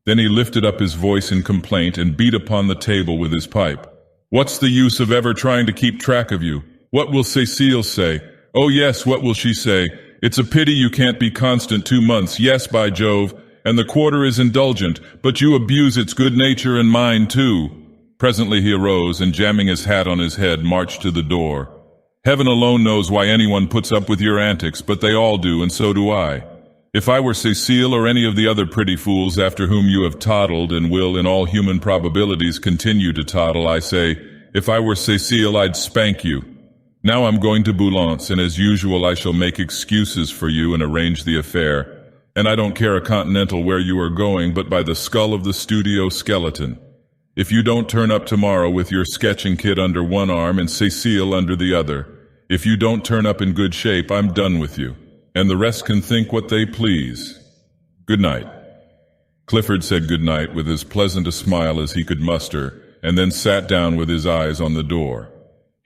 Then he lifted up his voice in complaint and beat upon the table with his pipe. "What's the use of ever trying to keep track of you? What will Cécile say? Oh yes, what will she say? It's a pity you can't be constant 2 months, yes, by Jove, and the quarter is indulgent, but you abuse its good nature and mine too." Presently he arose and, jamming his hat on his head, marched to the door. "Heaven alone knows why anyone puts up with your antics, but they all do, and so do I. If I were Cécile or any of the other pretty fools after whom you have toddled and will in all human probabilities continue to toddle, I say, if I were Cécile I'd spank you. Now I'm going to Boulogne, and as usual I shall make excuses for you and arrange the affair. And I don't care a continental where you are going, but by the skull of the studio skeleton. If you don't turn up tomorrow with your sketching kit under one arm and Cécile under the other, if you don't turn up in good shape, I'm done with you, and the rest can think what they please. Good night." Clifford said good night with as pleasant a smile as he could muster, and then sat down with his eyes on the door.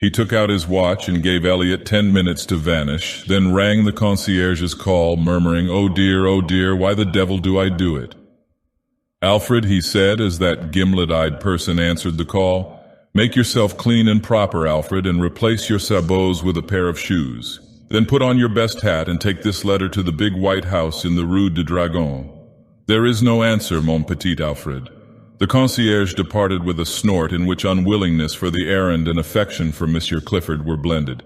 He took out his watch and gave Elliot 10 minutes to vanish, then rang the concierge's call, murmuring, oh dear, why the devil do I do it?" "Alfred," he said, as that gimlet-eyed person answered the call, "make yourself clean and proper, Alfred, and replace your sabots with a pair of shoes. Then put on your best hat and take this letter to the big white house in the Rue de Dragon." "There is no answer, mon petit Alfred." The concierge departed with a snort in which unwillingness for the errand and affection for Monsieur Clifford were blended.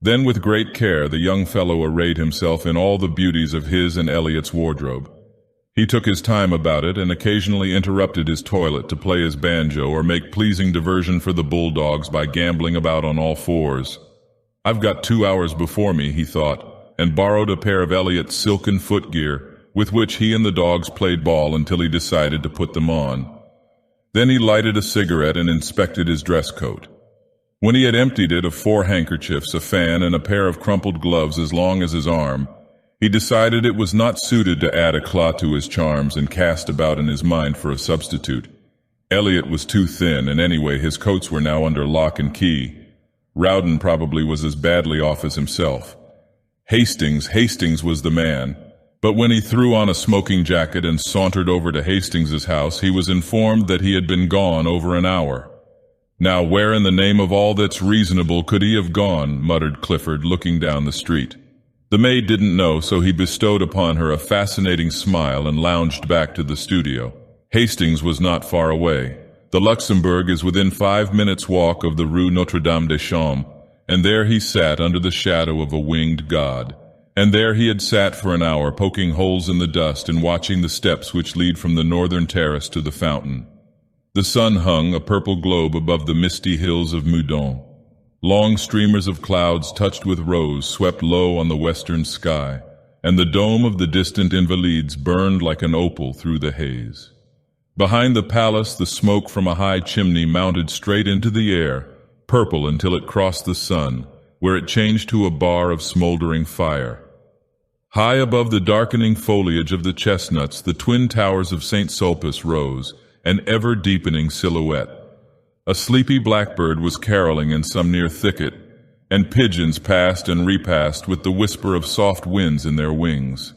Then with great care the young fellow arrayed himself in all the beauties of his and Elliot's wardrobe. He took his time about it and occasionally interrupted his toilet to play his banjo or make pleasing diversion for the bulldogs by gambling about on all fours. "I've got 2 hours before me," he thought, and borrowed a pair of Elliot's silken footgear, with which he and the dogs played ball until he decided to put them on. Then he lighted a cigarette and inspected his dress coat. When he had emptied it of 4 handkerchiefs, a fan, and a pair of crumpled gloves as long as his arm, he decided it was not suited to add eclat to his charms and cast about in his mind for a substitute. Elliot was too thin, and anyway his coats were now under lock and key. Rowden probably was as badly off as himself. Hastings was the man. But when he threw on a smoking jacket and sauntered over to Hastings's house, he was informed that he had been gone over an hour. "Now where in the name of all that's reasonable could he have gone?" muttered Clifford, looking down the street. The maid didn't know, so he bestowed upon her a fascinating smile and lounged back to the studio. Hastings was not far away. The Luxembourg is within 5 minutes' walk of the Rue Notre-Dame-des-Champs, and there he sat under the shadow of a winged god. And there he had sat for an hour, poking holes in the dust and watching the steps which lead from the northern terrace to the fountain. The sun hung, a purple globe, above the misty hills of Meudon. Long streamers of clouds touched with rose swept low on the western sky, and the dome of the distant Invalides burned like an opal through the haze. Behind the palace, the smoke from a high chimney mounted straight into the air, purple until it crossed the sun, where it changed to a bar of smoldering fire. High above the darkening foliage of the chestnuts, the twin towers of St. Sulpice rose, an ever-deepening silhouette. A sleepy blackbird was caroling in some near thicket, and pigeons passed and repassed with the whisper of soft winds in their wings.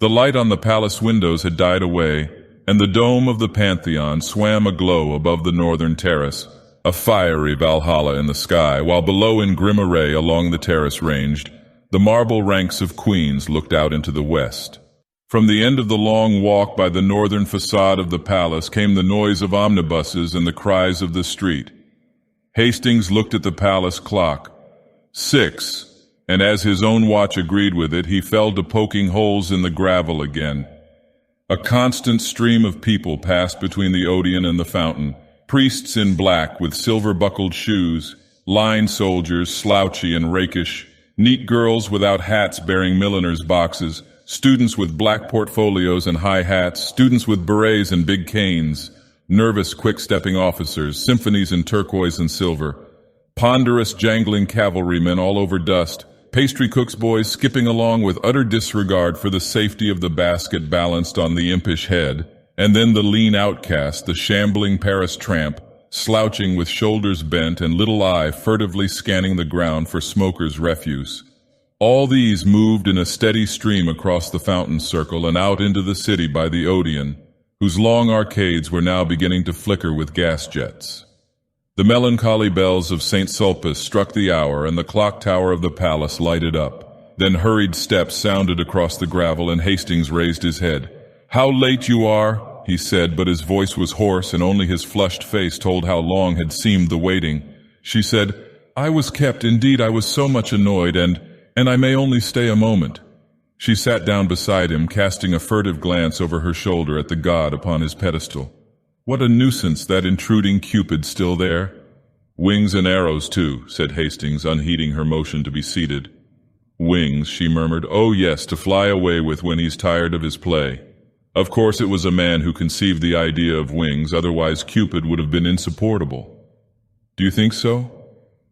The light on the palace windows had died away, and the dome of the Pantheon swam aglow above the northern terrace, a fiery Valhalla in the sky, while below in grim array along the terrace ranged, the marble ranks of queens looked out into the west. From the end of the long walk by the northern facade of the palace came the noise of omnibuses and the cries of the street. Hastings looked at the palace clock. 6, and as his own watch agreed with it, he fell to poking holes in the gravel again. A constant stream of people passed between the Odeon and the fountain, priests in black with silver-buckled shoes, line soldiers slouchy and rakish, neat girls without hats bearing milliners' boxes, students with black portfolios and high hats, students with berets and big canes, nervous, quick-stepping officers, symphonies in turquoise and silver, ponderous, jangling cavalrymen all over dust, pastry cook's boys skipping along with utter disregard for the safety of the basket balanced on the impish head, and then the lean outcast, the shambling Paris tramp, slouching with shoulders bent and little eye furtively scanning the ground for smokers' refuse. All these moved in a steady stream across the fountain circle and out into the city by the Odeon, whose long arcades were now beginning to flicker with gas jets. The melancholy bells of St. Sulpice struck the hour, and the clock tower of the palace lighted up. Then hurried steps sounded across the gravel, and Hastings raised his head. "How late you are," he said, but his voice was hoarse, and only his flushed face told how long had seemed the waiting. She said, "I was kept, indeed I was so much annoyed, and I may only stay a moment." She sat down beside him, casting a furtive glance over her shoulder at the god upon his pedestal. What a nuisance, that intruding Cupid still there. "Wings and arrows, too," said Hastings, unheeding her motion to be seated. "Wings," she murmured. "Oh yes, to fly away with when he's tired of his play." Of course it was a man who conceived the idea of wings, otherwise Cupid would have been insupportable. "Do you think so?"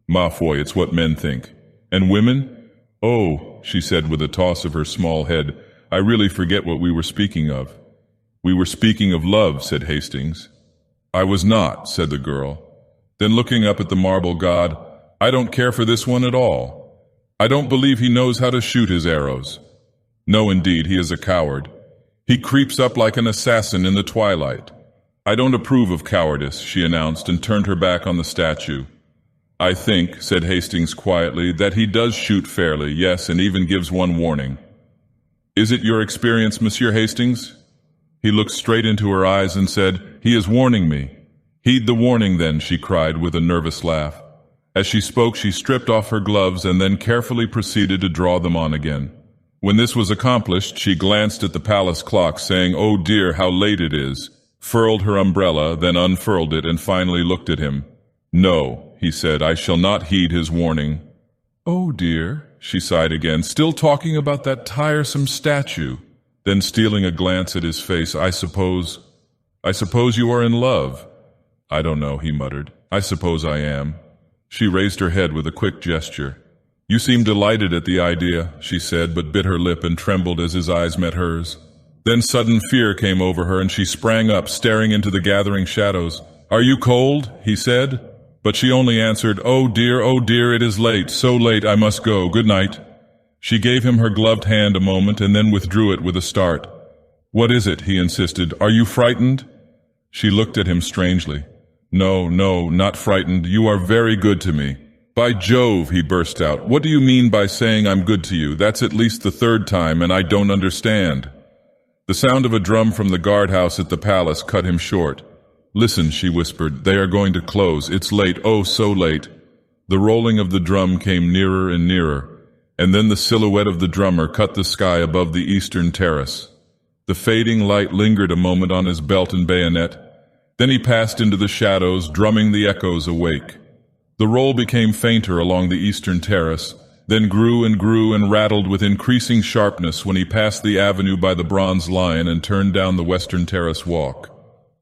"Ma foi, it's what men think." "And women?" "Oh," she said with a toss of her small head, "I really forget what we were speaking of." "We were speaking of love," said Hastings. "I was not," said the girl. Then looking up at the marble god, "I don't care for this one at all. I don't believe he knows how to shoot his arrows. No, indeed, he is a coward. He creeps up like an assassin in the twilight. I don't approve of cowardice," she announced, and turned her back on the statue. "I think," said Hastings quietly, "that he does shoot fairly, yes, and even gives one warning." "Is it your experience, Monsieur Hastings?" He looked straight into her eyes and said, "He is warning me." "Heed the warning, then," she cried with a nervous laugh. As she spoke, she stripped off her gloves and then carefully proceeded to draw them on again. When this was accomplished, she glanced at the palace clock, saying, "Oh dear, how late it is," furled her umbrella, then unfurled it, and finally looked at him. "No," he said, "I shall not heed his warning." "Oh dear," she sighed again, "still talking about that tiresome statue." Then stealing a glance at his face, I suppose you are in love." "I don't know," he muttered. "I suppose I am." She raised her head with a quick gesture. "You seem delighted at the idea," she said, but bit her lip and trembled as his eyes met hers. Then sudden fear came over her, and she sprang up, staring into the gathering shadows. "Are you cold?" he said. But she only answered, oh dear, it is late, so late I must go, good night." She gave him her gloved hand a moment and then withdrew it with a start. "What is it?" he insisted. "Are you frightened?" She looked at him strangely. No, not frightened. You are very good to me." "By Jove," he burst out, "what do you mean by saying I'm good to you? That's at least the third time, and I don't understand." The sound of a drum from the guardhouse at the palace cut him short. "Listen," she whispered, "they are going to close. It's late, oh so late." The rolling of the drum came nearer and nearer, and then the silhouette of the drummer cut the sky above the eastern terrace. The fading light lingered a moment on his belt and bayonet. Then he passed into the shadows, drumming the echoes awake. The roll became fainter along the eastern terrace, then grew and rattled with increasing sharpness when he passed the avenue by the Bronze Lion and turned down the western terrace walk.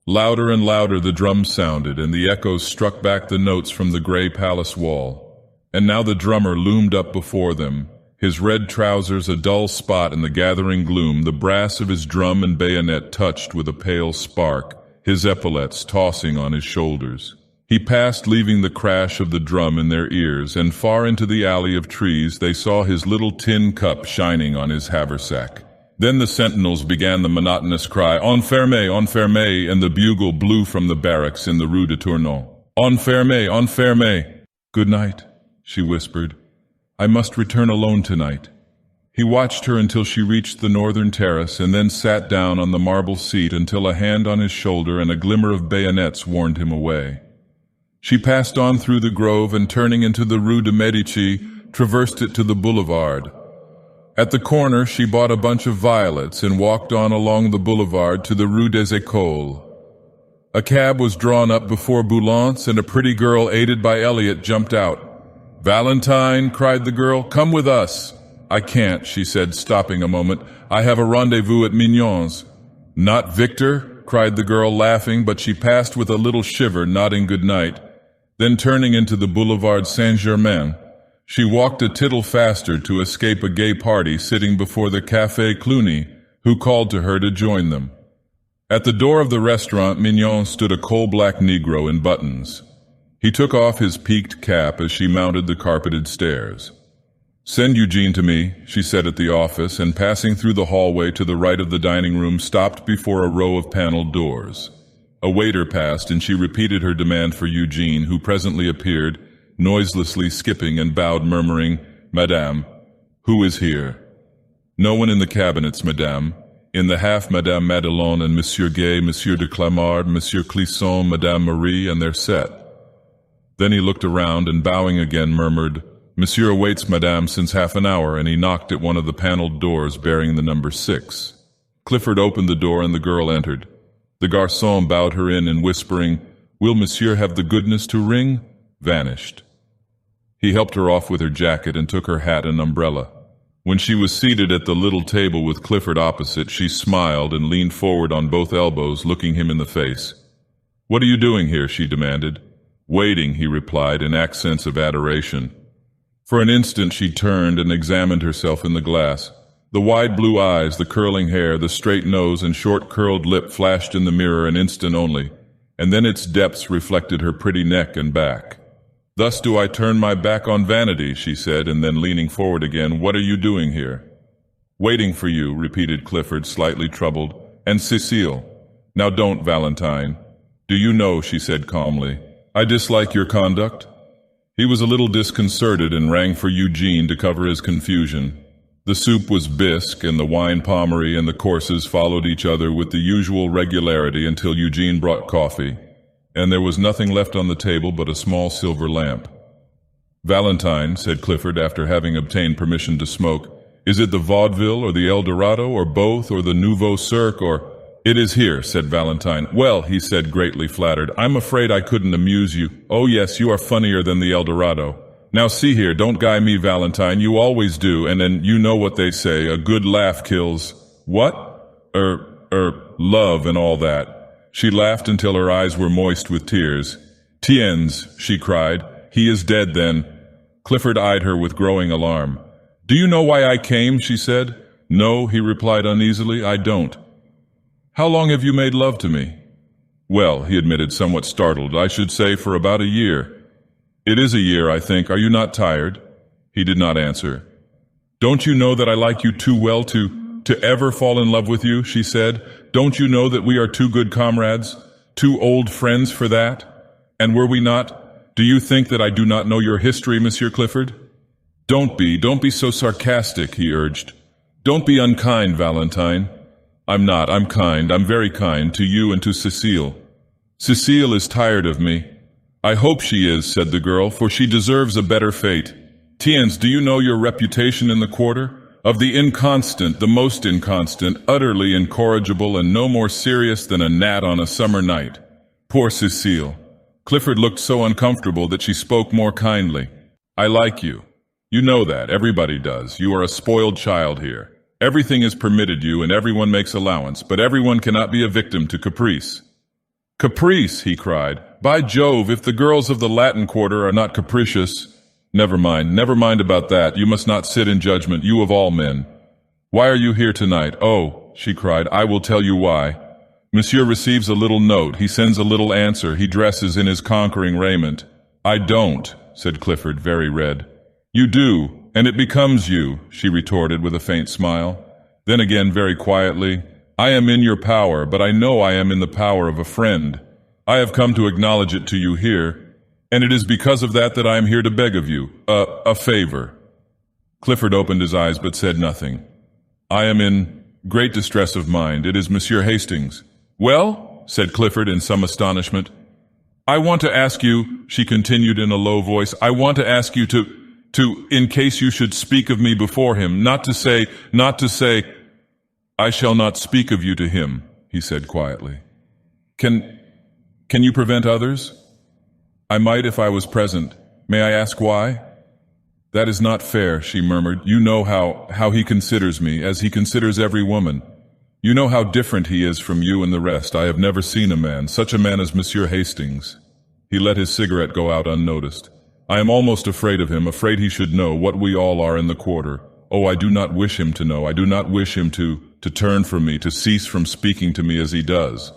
Louder and louder the drums sounded, and the echoes struck back the notes from the gray palace wall. And now the drummer loomed up before them, his red trousers a dull spot in the gathering gloom, the brass of his drum and bayonet touched with a pale spark, his epaulets tossing on his shoulders. He passed, leaving the crash of the drum in their ears, and far into the alley of trees they saw his little tin cup shining on his haversack. Then the sentinels began the monotonous cry, en ferme, and the bugle blew from the barracks in the Rue de Tournon. En ferme. "Good night," she whispered. "I must return alone tonight." He watched her until she reached the northern terrace, and then sat down on the marble seat until a hand on his shoulder and a glimmer of bayonets warned him away. She passed on through the grove and, turning into the Rue de Medici, traversed it to the boulevard. At the corner she bought a bunch of violets and walked on along the boulevard to the Rue des Écoles. A cab was drawn up before Boulogne, and a pretty girl aided by Elliot jumped out. "Valentine," cried the girl, "come with us." "I can't," she said, stopping a moment. "I have a rendezvous at Mignon's." "Not Victor?" cried the girl, laughing, but she passed with a little shiver, nodding good night. Then turning into the Boulevard Saint-Germain, she walked a tittle faster to escape a gay party sitting before the Café Cluny, who called to her to join them. At the door of the restaurant Mignon stood a coal-black Negro in buttons. He took off his peaked cap as she mounted the carpeted stairs. "Send Eugene to me," she said at the office, and passing through the hallway to the right of the dining room stopped before a row of paneled doors. A waiter passed and she repeated her demand for Eugene, who presently appeared, noiselessly skipping, and bowed, murmuring, "Madame, who is here?" "No one in the cabinets, madame. In the half, Madame Madelon and Monsieur Gay, Monsieur de Clamart, Monsieur Clisson, Madame Marie, and their set." Then he looked around and, bowing again, murmured, "Monsieur awaits Madame since half an hour," and he knocked at one of the paneled doors bearing the number 6. Clifford opened the door and the girl entered. The garçon bowed her in and, whispering, "Will Monsieur have the goodness to ring?" vanished. He helped her off with her jacket and took her hat and umbrella. When she was seated at the little table with Clifford opposite, she smiled and leaned forward on both elbows, looking him in the face. "What are you doing here?" she demanded. "Waiting," he replied in accents of adoration. For an instant she turned and examined herself in the glass. The wide blue eyes, the curling hair, the straight nose and short curled lip flashed in the mirror an instant only, and then its depths reflected her pretty neck and back. "Thus do I turn my back on vanity," she said, and then leaning forward again, "What are you doing here?" "Waiting for you," repeated Clifford, slightly troubled. "And Cecile." "Now don't, Valentine." "Do you know," she said calmly, "I dislike your conduct?" He was a little disconcerted and rang for Eugene to cover his confusion. The soup was bisque, and the wine Pommery and the courses followed each other with the usual regularity until Eugene brought coffee, and there was nothing left on the table but a small silver lamp. "Valentine," said Clifford after having obtained permission to smoke, "is it the vaudeville or the El Dorado or both or the Nouveau Cirque or—" "It is here," said Valentine. "Well," he said, greatly flattered, "I'm afraid I couldn't amuse you." "Oh yes, you are funnier than the El Dorado. Now see here, don't guy me, Valentine, you always do, and then you know what they say, a good laugh kills—" "What?" Love and all that." She laughed until her eyes were moist with tears. "Tiens," she cried, "he is dead then." Clifford eyed her with growing alarm. "Do you know why I came?" she said. "No," he replied uneasily, "I don't." "How long have you made love to me?" "Well," he admitted, somewhat startled, "I should say for about a year." "It is a year, I think. Are you not tired?" He did not answer. "Don't you know that I like you too well to ever fall in love with you?" she said. "Don't you know that we are too good comrades, too old friends for that? And were we not? Do you think that I do not know your history, Monsieur Clifford?" Don't be so sarcastic," he urged. "Don't be unkind, Valentine." "I'm not. I'm kind. I'm very kind to you and to Cecile." "Cecile is tired of me." "I hope she is," said the girl, "for she deserves a better fate. Tiens, do you know your reputation in the quarter? Of the inconstant, the most inconstant, utterly incorrigible, and no more serious than a gnat on a summer night. Poor Cecile." Clifford looked so uncomfortable that she spoke more kindly. "I like you. You know that. Everybody does. You are a spoiled child here. Everything is permitted you, and everyone makes allowance, but everyone cannot be a victim to caprice." "Caprice!" he cried. "By Jove, if the girls of the Latin Quarter are not capricious—" Never mind about that. You must not sit in judgment, you of all men." "Why are you here tonight?" "Oh," she cried, "I will tell you why. Monsieur receives a little note, he sends a little answer, he dresses in his conquering raiment." "I don't," said Clifford, very red. "You do, and it becomes you," she retorted with a faint smile. Then again, very quietly, "I am in your power, but I know I am in the power of a friend. I have come to acknowledge it to you here, and it is because of that I am here to beg of you a favor." Clifford opened his eyes but said nothing. "I am in great distress of mind. It is Monsieur Hastings." "Well?" said Clifford in some astonishment. "I want to ask you," she continued in a low voice, "I want to ask you to, in case you should speak of me before him, not to say, "I shall not speak of you to him," he said quietly. Can you prevent others?" "I might if I was present. May I ask why?" "That is not fair," she murmured. "You know how he considers me, as he considers every woman. You know how different he is from you and the rest. I have never seen a man, such a man as Monsieur Hastings." He let his cigarette go out unnoticed. I am almost afraid of him, afraid he should know what we all are in the quarter. Oh, I do not wish him to know. I do not wish him to turn from me, to cease from speaking to me as he does.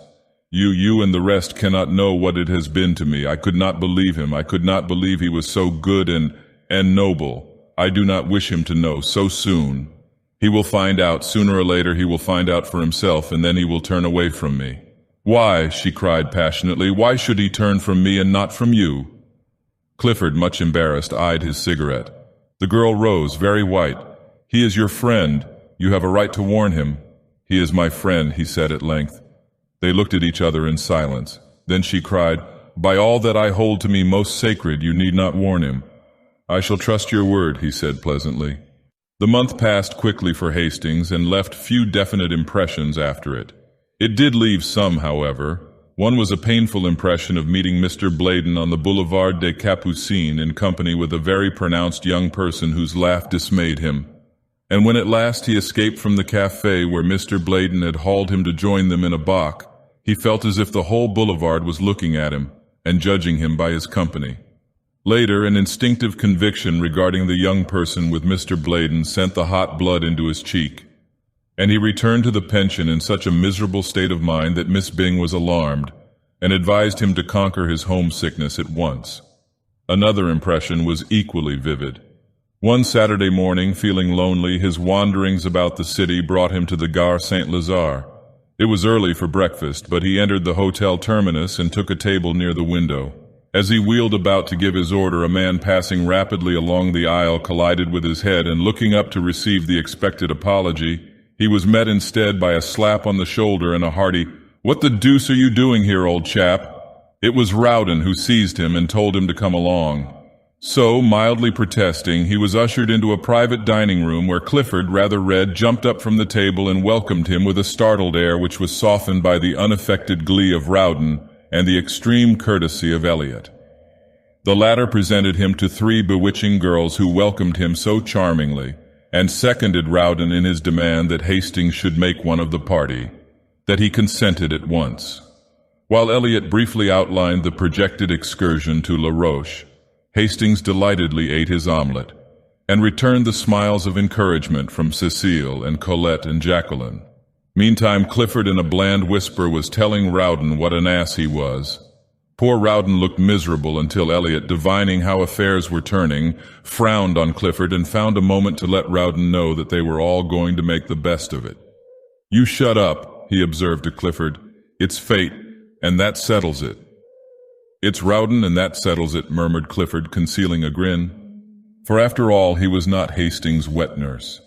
You and the rest cannot know what it has been to me. I could not believe him. I could not believe he was so good and noble. I do not wish him to know so soon. He will find out. Sooner or later he will find out for himself, and then he will turn away from me. Why, she cried passionately, why should he turn from me and not from you? Clifford, much embarrassed, eyed his cigarette. The girl rose, very white. He is your friend. You have a right to warn him. He is my friend, he said at length. They looked at each other in silence. Then she cried, By all that I hold to me most sacred, you need not warn him. I shall trust your word, he said pleasantly. The month passed quickly for Hastings and left few definite impressions after it. It did leave some, however. One was a painful impression of meeting Mr. Bladen on the Boulevard des Capucines in company with a very pronounced young person whose laugh dismayed him. And when at last he escaped from the café where Mr. Bladen had hauled him to join them in a bock, he felt as if the whole boulevard was looking at him and judging him by his company. Later, an instinctive conviction regarding the young person with Mr. Bladen sent the hot blood into his cheek, and he returned to the pension in such a miserable state of mind that Miss Byng was alarmed and advised him to conquer his homesickness at once. Another impression was equally vivid. One Saturday morning, feeling lonely, his wanderings about the city brought him to the Gare Saint-Lazare. It was early for breakfast, but he entered the hotel terminus and took a table near the window. As he wheeled about to give his order, a man passing rapidly along the aisle collided with his head, and looking up to receive the expected apology, he was met instead by a slap on the shoulder and a hearty, "What the deuce are you doing here, old chap?" It was Rowden who seized him and told him to come along. So, mildly protesting, he was ushered into a private dining room where Clifford, rather red, jumped up from the table and welcomed him with a startled air which was softened by the unaffected glee of Rowden and the extreme courtesy of Elliot. The latter presented him to 3 bewitching girls who welcomed him so charmingly, and seconded Rowden in his demand that Hastings should make one of the party, that he consented at once. While Elliot briefly outlined the projected excursion to La Roche, Hastings delightedly ate his omelette, and returned the smiles of encouragement from Cecile and Colette and Jacqueline. Meantime, Clifford in a bland whisper was telling Rowden what an ass he was. Poor Rowden looked miserable until Elliot, divining how affairs were turning, frowned on Clifford and found a moment to let Rowden know that they were all going to make the best of it. "You shut up," he observed to Clifford. "It's fate, and that settles it." "It's Rowden, and that settles it," murmured Clifford, concealing a grin. For after all, he was not Hastings' wet nurse.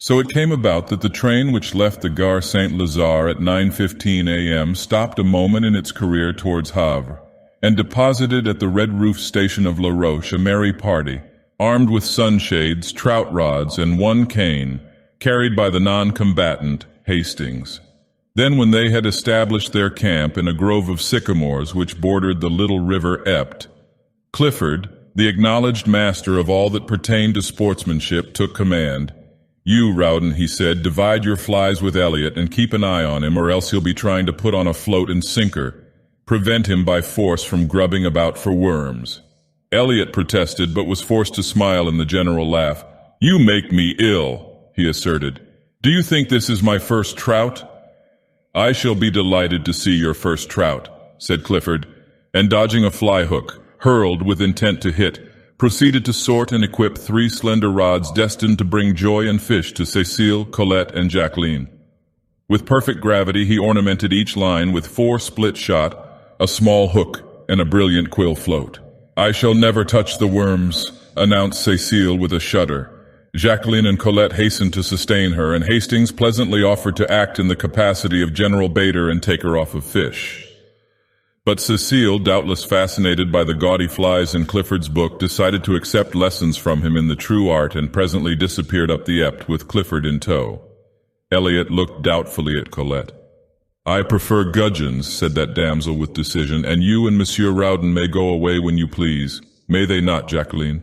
So it came about that the train which left the Gare Saint-Lazare at 9:15 a.m. stopped a moment in its career towards Havre, and deposited at the Red Roof station of La Roche a merry party, armed with sunshades, trout rods, and one cane, carried by the non-combatant Hastings. Then, when they had established their camp in a grove of sycamores which bordered the little river Epte, Clifford, the acknowledged master of all that pertained to sportsmanship, took command. "You, Rowden," he said, "divide your flies with Elliot and keep an eye on him, or else he'll be trying to put on a float and sinker. Prevent him by force from grubbing about for worms." Elliot protested, but was forced to smile in the general laugh. "You make me ill," he asserted. "Do you think this is my first trout?" "I shall be delighted to see your first trout," said Clifford, and dodging a fly hook, hurled with intent to hit, proceeded to sort and equip 3 slender rods destined to bring joy and fish to Cecile, Colette, and Jacqueline. With perfect gravity, he ornamented each line with 4 split shot, a small hook, and a brilliant quill float. "I shall never touch the worms," announced Cecile with a shudder. Jacqueline and Colette hastened to sustain her, and Hastings pleasantly offered to act in the capacity of general baiter and taker off of fish. But Cecile, doubtless fascinated by the gaudy flies in Clifford's book, decided to accept lessons from him in the true art and presently disappeared up the Epte with Clifford in tow. Elliot looked doubtfully at Colette. "I prefer gudgeons," said that damsel with decision, "and you and Monsieur Rowden may go away when you please. May they not, Jacqueline?"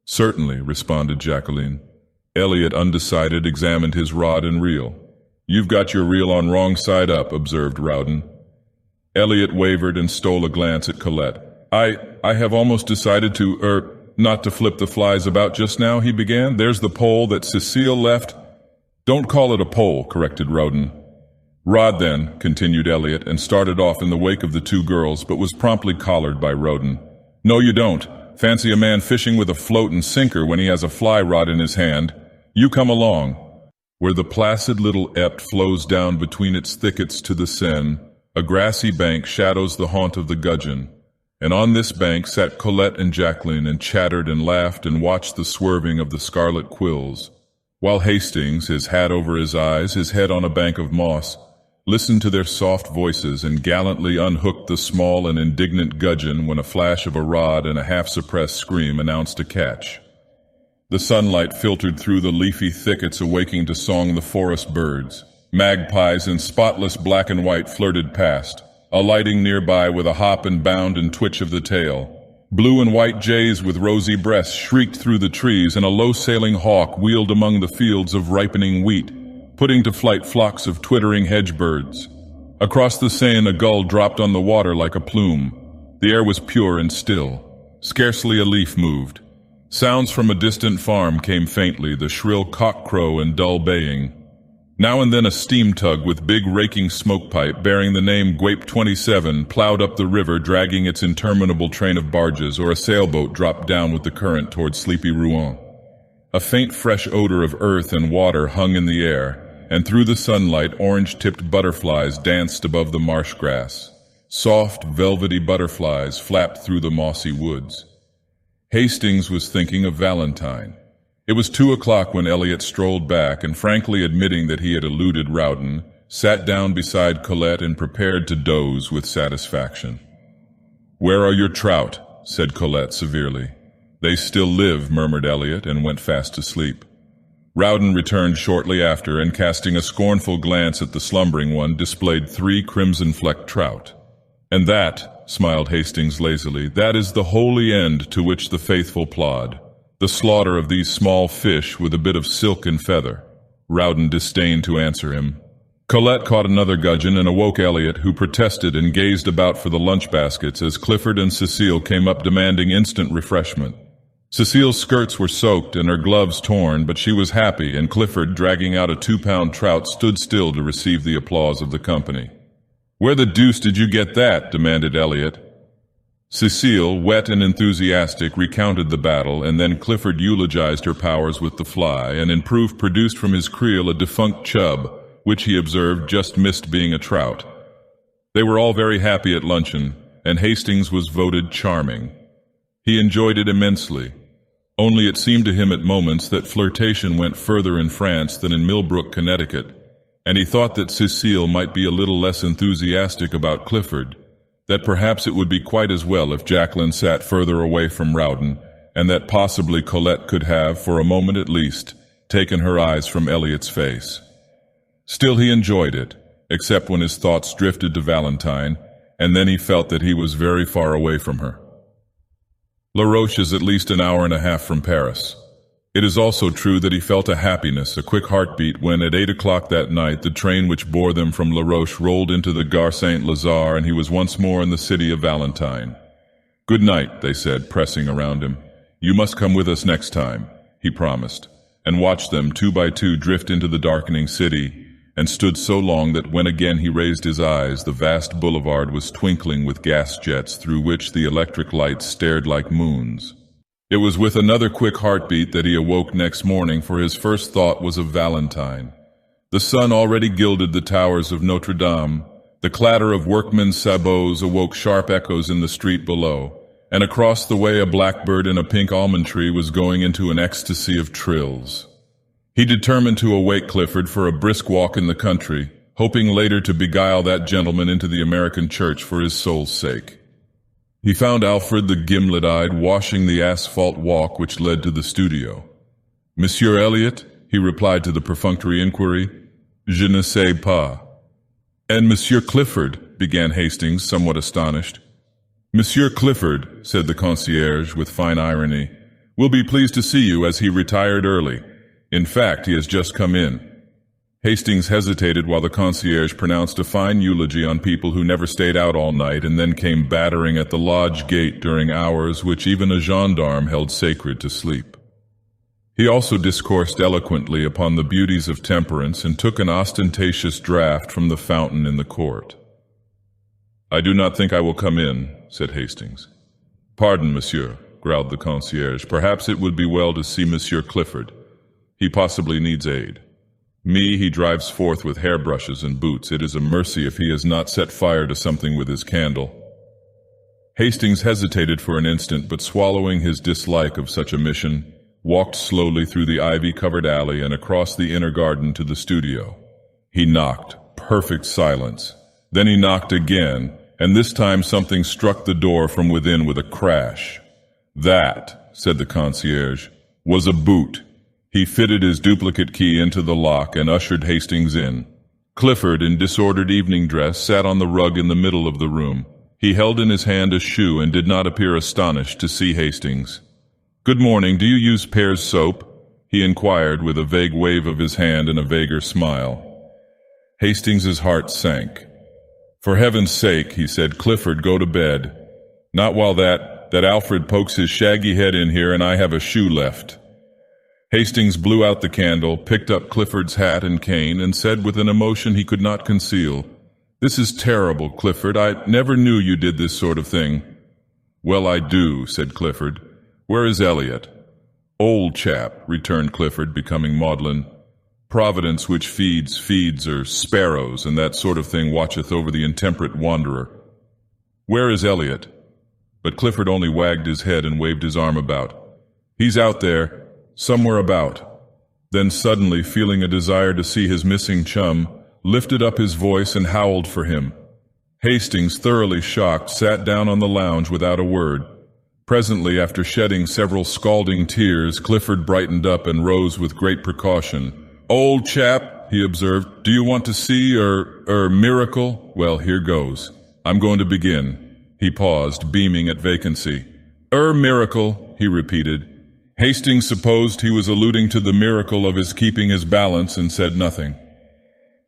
"Certainly," responded Jacqueline. Elliot, undecided, examined his rod and reel. "You've got your reel on wrong side up," observed Rowden. Elliot wavered and stole a glance at Colette. I have almost decided to, not to flip the flies about just now," he began. "There's the pole that Cecile left." "Don't call it a pole," corrected Roden. "Rod, then," continued Elliot, and started off in the wake of the two girls, but was promptly collared by Roden. "No, you don't. Fancy a man fishing with a float and sinker when he has a fly rod in his hand. You come along." Where the placid little Epte flows down between its thickets to the Seine, a grassy bank shadows the haunt of the gudgeon, and on this bank sat Colette and Jacqueline and chattered and laughed and watched the swerving of the scarlet quills, while Hastings, his hat over his eyes, his head on a bank of moss, listened to their soft voices and gallantly unhooked the small and indignant gudgeon when a flash of a rod and a half-suppressed scream announced a catch. The sunlight filtered through the leafy thickets, awaking to song the forest birds. Magpies in spotless black and white flirted past, alighting nearby with a hop and bound and twitch of the tail. Blue and white jays with rosy breasts shrieked through the trees, and a low-sailing hawk wheeled among the fields of ripening wheat, putting to flight flocks of twittering hedge birds. Across the Seine a gull dropped on the water like a plume. The air was pure and still. Scarcely a leaf moved. Sounds from a distant farm came faintly, the shrill cock-crow and dull baying. Now and then a steam tug with big raking smoke pipe bearing the name Guape 27 plowed up the river, dragging its interminable train of barges, or a sailboat dropped down with the current toward sleepy Rouen. A faint fresh odor of earth and water hung in the air, and through the sunlight orange-tipped butterflies danced above the marsh grass. Soft, velvety butterflies flapped through the mossy woods. Hastings was thinking of Valentine. It was 2 o'clock when Elliot strolled back, and frankly admitting that he had eluded Rowden, sat down beside Colette and prepared to doze with satisfaction. "Where are your trout?" said Colette severely. "They still live," murmured Elliot, and went fast to sleep. Rowden returned shortly after, and casting a scornful glance at the slumbering one, displayed 3 crimson-flecked trout. "And that," smiled Hastings lazily, "that is the holy end to which the faithful plod. The slaughter of these small fish with a bit of silk and feather." Rowden disdained to answer him. Colette caught another gudgeon and awoke Elliot, who protested and gazed about for the lunch baskets as Clifford and Cecile came up demanding instant refreshment. Cecile's skirts were soaked and her gloves torn, but she was happy, and Clifford, dragging out a 2-pound trout, stood still to receive the applause of the company. "Where the deuce did you get that?" demanded Elliot. Cecile, wet and enthusiastic, recounted the battle, and then Clifford eulogized her powers with the fly, and in proof produced from his creel a defunct chub, which he observed just missed being a trout. They were all very happy at luncheon, and Hastings was voted charming. He enjoyed it immensely. Only it seemed to him at moments that flirtation went further in France than in Millbrook, Connecticut, and he thought that Cecile might be a little less enthusiastic about Clifford, that perhaps it would be quite as well if Jacqueline sat further away from Rowden, and that possibly Colette could have, for a moment at least, taken her eyes from Elliot's face. Still he enjoyed it, except when his thoughts drifted to Valentine, and then he felt that he was very far away from her. La Roche is at least an hour and a half from Paris. It is also true that he felt a happiness, a quick heartbeat, when at 8 o'clock that night the train which bore them from La Roche rolled into the Gare Saint-Lazare, and he was once more in the city of Valentine. "Good night," they said, pressing around him. "You must come with us next time," he promised, and watched them 2 by 2 drift into the darkening city, and stood so long that when again he raised his eyes, the vast boulevard was twinkling with gas jets through which the electric lights stared like moons. It was with another quick heartbeat that he awoke next morning, for his first thought was of Valentine. The sun already gilded the towers of Notre Dame. The clatter of workmen's sabots awoke sharp echoes in the street below, and across the way a blackbird in a pink almond tree was going into an ecstasy of trills. He determined to awake Clifford for a brisk walk in the country, hoping later to beguile that gentleman into the American church for his soul's sake. He found Alfred the gimlet-eyed washing the asphalt walk which led to the studio. "Monsieur Elliot?" he replied to the perfunctory inquiry. "Je ne sais pas." "And Monsieur Clifford?" began Hastings, somewhat astonished. "Monsieur Clifford," said the concierge with fine irony, "will be pleased to see you, as he retired early. In fact, he has just come in." Hastings hesitated while the concierge pronounced a fine eulogy on people who never stayed out all night and then came battering at the lodge gate during hours which even a gendarme held sacred to sleep. He also discoursed eloquently upon the beauties of temperance and took an ostentatious draught from the fountain in the court. "I do not think I will come in," said Hastings. "Pardon, monsieur," growled the concierge. "Perhaps it would be well to see Monsieur Clifford. He possibly needs aid. Me he drives forth with hairbrushes and boots. It is a mercy if he has not set fire to something with his candle." Hastings hesitated for an instant, but swallowing his dislike of such a mission, walked slowly through the ivy-covered alley and across the inner garden to the studio. He knocked. Perfect silence. Then he knocked again, and this time something struck the door from within with a crash. "That," said the concierge, "was a boot." He fitted his duplicate key into the lock and ushered Hastings in. Clifford, in disordered evening dress, sat on the rug in the middle of the room. He held in his hand a shoe and did not appear astonished to see Hastings. "Good morning. Do you use Pear's soap?" he inquired with a vague wave of his hand and a vaguer smile. Hastings's heart sank. "For heaven's sake," he said, "Clifford, go to bed. Not while that Alfred pokes his shaggy head in here and I have a shoe left." Hastings blew out the candle, picked up Clifford's hat and cane, and said with an emotion he could not conceal, "This is terrible, Clifford. I never knew you did this sort of thing." "Well, I do," said Clifford. "Where is Elliot?" "Old chap," returned Clifford, becoming maudlin. "Providence which feeds, or sparrows, and that sort of thing watcheth over the intemperate wanderer." "Where is Elliot?" But Clifford only wagged his head and waved his arm about. "He's out there. Somewhere about." Then suddenly, feeling a desire to see his missing chum, lifted up his voice and howled for him. Hastings, thoroughly shocked, sat down on the lounge without a word. Presently, after shedding several scalding tears, Clifford brightened up and rose with great precaution. "Old chap," he observed, "do you want to see miracle? Well, here goes. I'm going to begin." He paused, beaming at vacancy. Miracle," he repeated. Hastings supposed he was alluding to the miracle of his keeping his balance and said nothing.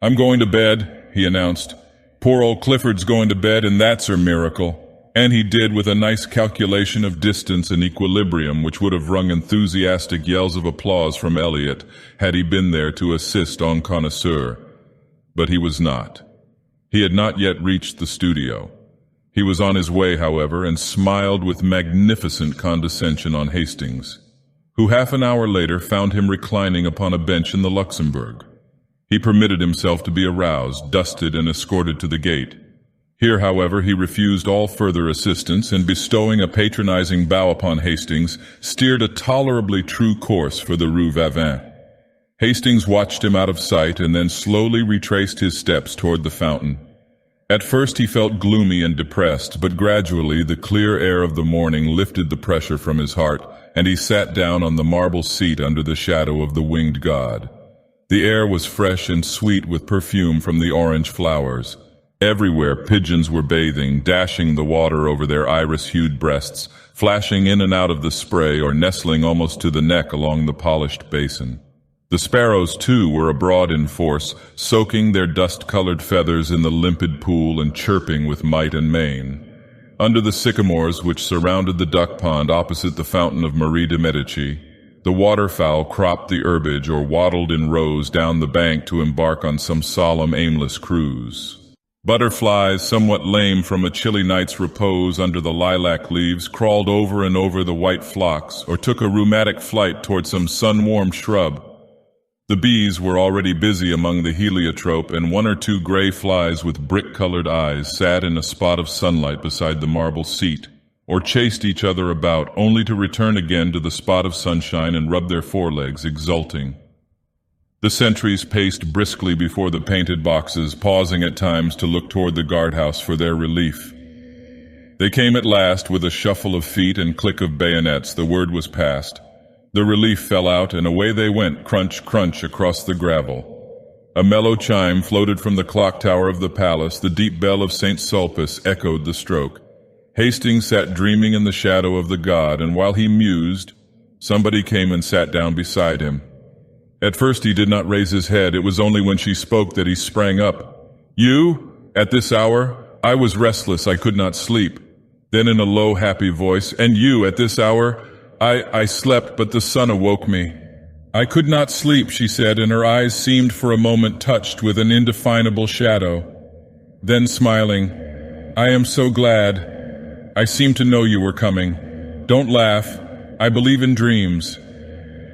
"I'm going to bed," he announced. "Poor old Clifford's going to bed, and that's her miracle." And he did, with a nice calculation of distance and equilibrium which would have wrung enthusiastic yells of applause from Elliot had he been there to assist en connoisseur. But he was not. He had not yet reached the studio. He was on his way, however, and smiled with magnificent condescension on Hastings, who half an hour later found him reclining upon a bench in the Luxembourg. He permitted himself to be aroused, dusted, and escorted to the gate. Here, however, he refused all further assistance, and bestowing a patronizing bow upon Hastings, steered a tolerably true course for the Rue Vavin. Hastings watched him out of sight and then slowly retraced his steps toward the fountain. At first he felt gloomy and depressed, but gradually the clear air of the morning lifted the pressure from his heart, and he sat down on the marble seat under the shadow of the winged god. The air was fresh and sweet with perfume from the orange flowers. Everywhere pigeons were bathing, dashing the water over their iris-hued breasts, flashing in and out of the spray or nestling almost to the neck along the polished basin. The sparrows, too, were abroad in force, soaking their dust-colored feathers in the limpid pool and chirping with might and main. Under the sycamores which surrounded the duck pond opposite the fountain of Marie de Medici, the waterfowl cropped the herbage or waddled in rows down the bank to embark on some solemn, aimless cruise. Butterflies, somewhat lame from a chilly night's repose under the lilac leaves, crawled over and over the white phlox or took a rheumatic flight toward some sun-warmed shrub. The bees were already busy among the heliotrope, and one or two gray flies with brick-colored eyes sat in a spot of sunlight beside the marble seat, or chased each other about, only to return again to the spot of sunshine and rub their forelegs, exulting. The sentries paced briskly before the painted boxes, pausing at times to look toward the guardhouse for their relief. They came at last with a shuffle of feet and click of bayonets. The word was passed. The relief fell out, and away they went, crunch, crunch, across the gravel. A mellow chime floated from the clock tower of the palace. The deep bell of St. Sulpice echoed the stroke. Hastings sat dreaming in the shadow of the god, and while he mused, somebody came and sat down beside him. At first he did not raise his head. It was only when she spoke that he sprang up. You? At this hour? I was restless, I could not sleep. Then in a low, happy voice, and you, at this hour? I slept, but the sun awoke me. I could not sleep, she said, and her eyes seemed for a moment touched with an indefinable shadow. Then smiling, I am so glad. I seemed to know you were coming. Don't laugh. I believe in dreams.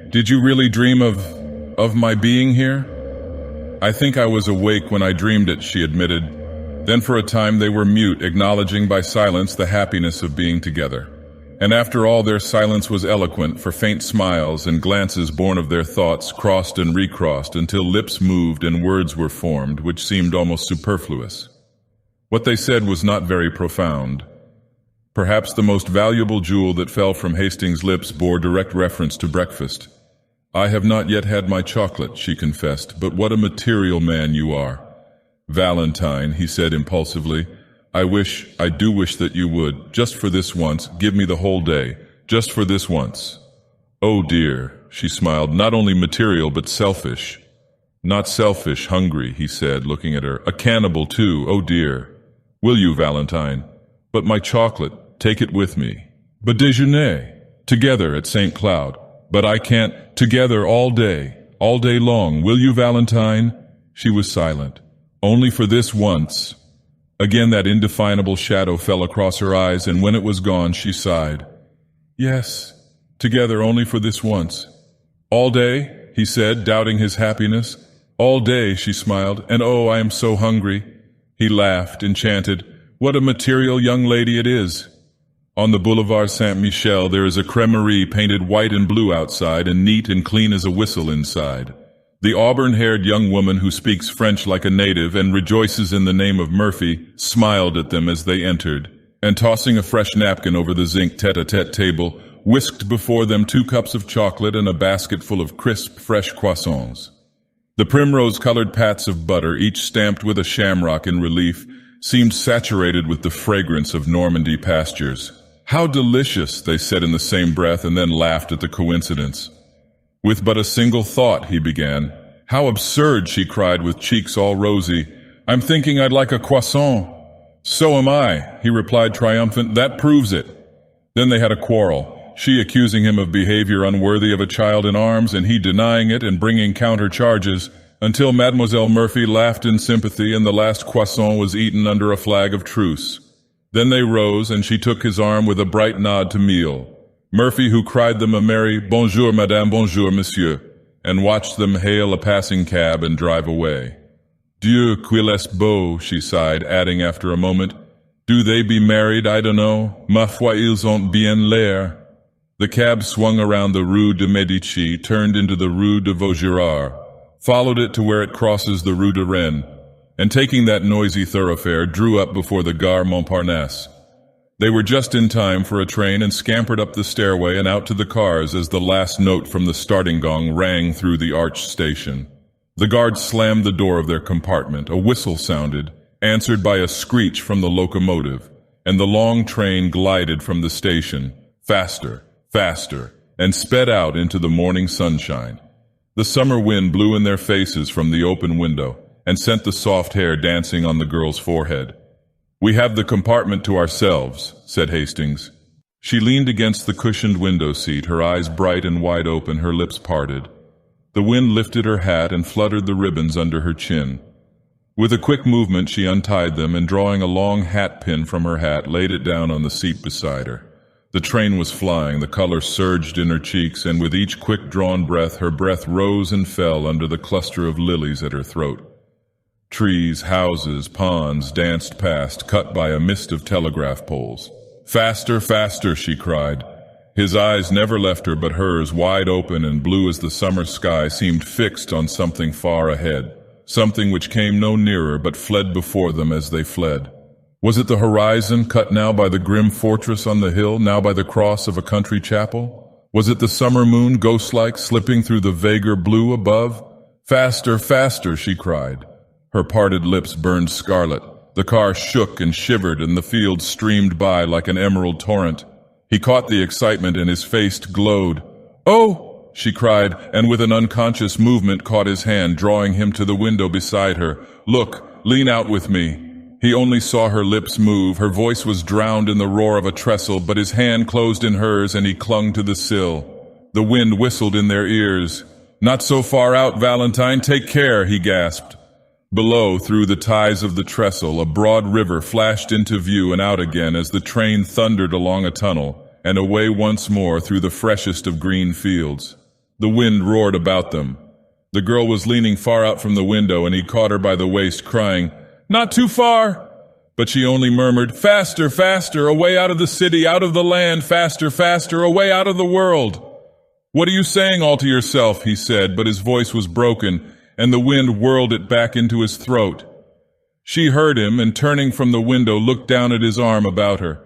Did you really dream of my being here? I think I was awake when I dreamed it, she admitted. Then for a time they were mute, acknowledging by silence the happiness of being together. And after all, their silence was eloquent, for faint smiles and glances born of their thoughts crossed and recrossed until lips moved and words were formed, which seemed almost superfluous. What they said was not very profound. Perhaps the most valuable jewel that fell from Hastings' lips bore direct reference to breakfast. I have not yet had my chocolate, she confessed, but what a material man you are. Valentine, he said impulsively, I do wish that you would, just for this once, give me the whole day, just for this once. Oh dear, she smiled, not only material but selfish. Not selfish, hungry, he said, looking at her. A cannibal too, oh dear. Will you, Valentine? But my chocolate, take it with me. But déjeuner, together at St. Cloud. But I can't, together all day long. Will you, Valentine? She was silent. Only for this once. Again that indefinable shadow fell across her eyes, and when it was gone, she sighed. Yes, together only for this once. All day, he said, doubting his happiness. All day, she smiled, and oh, I am so hungry. He laughed, enchanted. What a material young lady it is. On the Boulevard Saint-Michel there is a crèmerie painted white and blue outside and neat and clean as a whistle inside. The auburn-haired young woman who speaks French like a native and rejoices in the name of Murphy smiled at them as they entered, and tossing a fresh napkin over the zinc tête-à-tête table, whisked before them 2 cups of chocolate and a basket full of crisp, fresh croissants. The primrose-colored pats of butter, each stamped with a shamrock in relief, seemed saturated with the fragrance of Normandy pastures. How delicious, they said in the same breath, and then laughed at the coincidence. With but a single thought, he began. How absurd, she cried with cheeks all rosy. I'm thinking I'd like a croissant. So am I, he replied triumphant. That proves it. Then they had a quarrel, she accusing him of behavior unworthy of a child in arms, and he denying it and bringing counter charges, until Mademoiselle Murphy laughed in sympathy and the last croissant was eaten under a flag of truce. Then they rose, and she took his arm with a bright nod to meal. Murphy, who cried them a merry "Bonjour, madame, bonjour, monsieur," and watched them hail a passing cab and drive away. Dieu qu'il est beau, she sighed, adding after a moment, Do they be married? I don't know. Ma foi, ils ont bien l'air. The cab swung around the Rue de Medici, turned into the Rue de Vaugirard, followed it to where it crosses the Rue de Rennes, and taking that noisy thoroughfare, drew up before the Gare Montparnasse. They were just in time for a train and scampered up the stairway and out to the cars as the last note from the starting gong rang through the arched station. The guards slammed the door of their compartment. A whistle sounded, answered by a screech from the locomotive, and the long train glided from the station, faster, faster, and sped out into the morning sunshine. The summer wind blew in their faces from the open window and sent the soft hair dancing on the girl's forehead. We have the compartment to ourselves, said Hastings. She leaned against the cushioned window seat, her eyes bright and wide open, her lips parted. The wind lifted her hat and fluttered the ribbons under her chin. With a quick movement she untied them and, drawing a long hat pin from her hat, laid it down on the seat beside her. The train was flying, the color surged in her cheeks, and with each quick-drawn breath her breath rose and fell under the cluster of lilies at her throat. Trees, houses, ponds danced past, cut by a mist of telegraph poles. Faster, faster, she cried. His eyes never left her, but hers, wide open and blue as the summer sky, seemed fixed on something far ahead, something which came no nearer but fled before them as they fled. Was it the horizon, cut now by the grim fortress on the hill, now by the cross of a country chapel? Was it the summer moon, ghost-like, slipping through the vaguer blue above? Faster, faster, she cried. Her parted lips burned scarlet. The car shook and shivered, and the fields streamed by like an emerald torrent. He caught the excitement, and his face glowed. Oh, she cried, and with an unconscious movement caught his hand, drawing him to the window beside her. "Look, lean out with me." He only saw her lips move. Her voice was drowned in the roar of a trestle, but his hand closed in hers and he clung to the sill. The wind whistled in their ears. "Not so far out, Valentine, take care," he gasped. Below, through the ties of the trestle, a broad river flashed into view and out again as the train thundered along a tunnel, and away once more through the freshest of green fields. The wind roared about them. The girl was leaning far out from the window, and he caught her by the waist, crying, "Not too far!" But she only murmured, "Faster, faster, away out of the city, out of the land, faster, faster, away out of the world." "What are you saying all to yourself?" he said, but his voice was broken, and the wind whirled it back into his throat. She heard him, and turning from the window, looked down at his arm about her.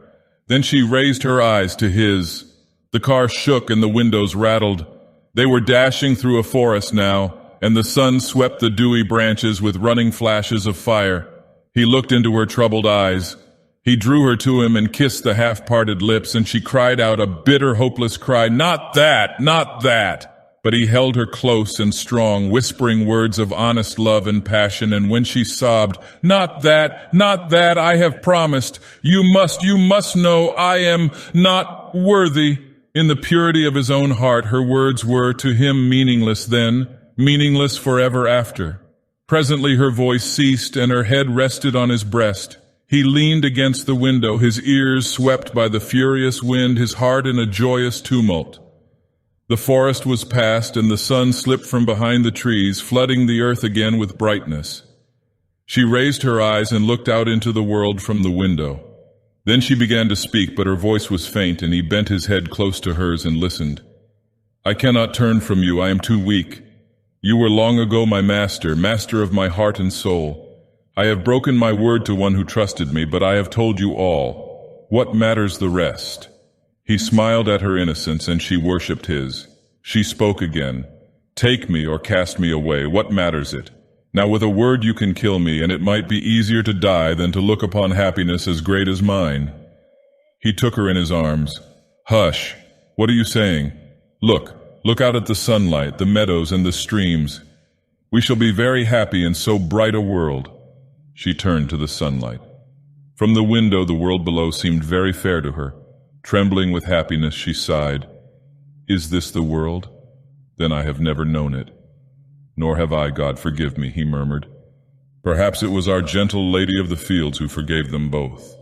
Then she raised her eyes to his. The car shook and the windows rattled. They were dashing through a forest now, and the sun swept the dewy branches with running flashes of fire. He looked into her troubled eyes. He drew her to him and kissed the half-parted lips, and she cried out a bitter, hopeless cry, "Not that! Not that!" But he held her close and strong, whispering words of honest love and passion, and when she sobbed, "Not that! Not that! I have promised! You must know I am not worthy!" In the purity of his own heart, her words were to him meaningless then, meaningless forever after. Presently her voice ceased, and her head rested on his breast. He leaned against the window, his ears swept by the furious wind, his heart in a joyous tumult. The forest was past, and the sun slipped from behind the trees, flooding the earth again with brightness. She raised her eyes and looked out into the world from the window. Then she began to speak, but her voice was faint, and he bent his head close to hers and listened. "I cannot turn from you, I am too weak. You were long ago my master, master of my heart and soul. I have broken my word to one who trusted me, but I have told you all. What matters the rest?" He smiled at her innocence, and she worshipped his. She spoke again. "Take me or cast me away, what matters it? Now with a word you can kill me, and it might be easier to die than to look upon happiness as great as mine." He took her in his arms. "Hush, what are you saying? Look out at the sunlight, the meadows and the streams. We shall be very happy in so bright a world." She turned to the sunlight. From the window the world below seemed very fair to her. Trembling with happiness, she sighed. "Is this the world? Then I have never known it." "Nor have I, God forgive me," he murmured. "Perhaps it was our gentle Lady of the Fields who forgave them both."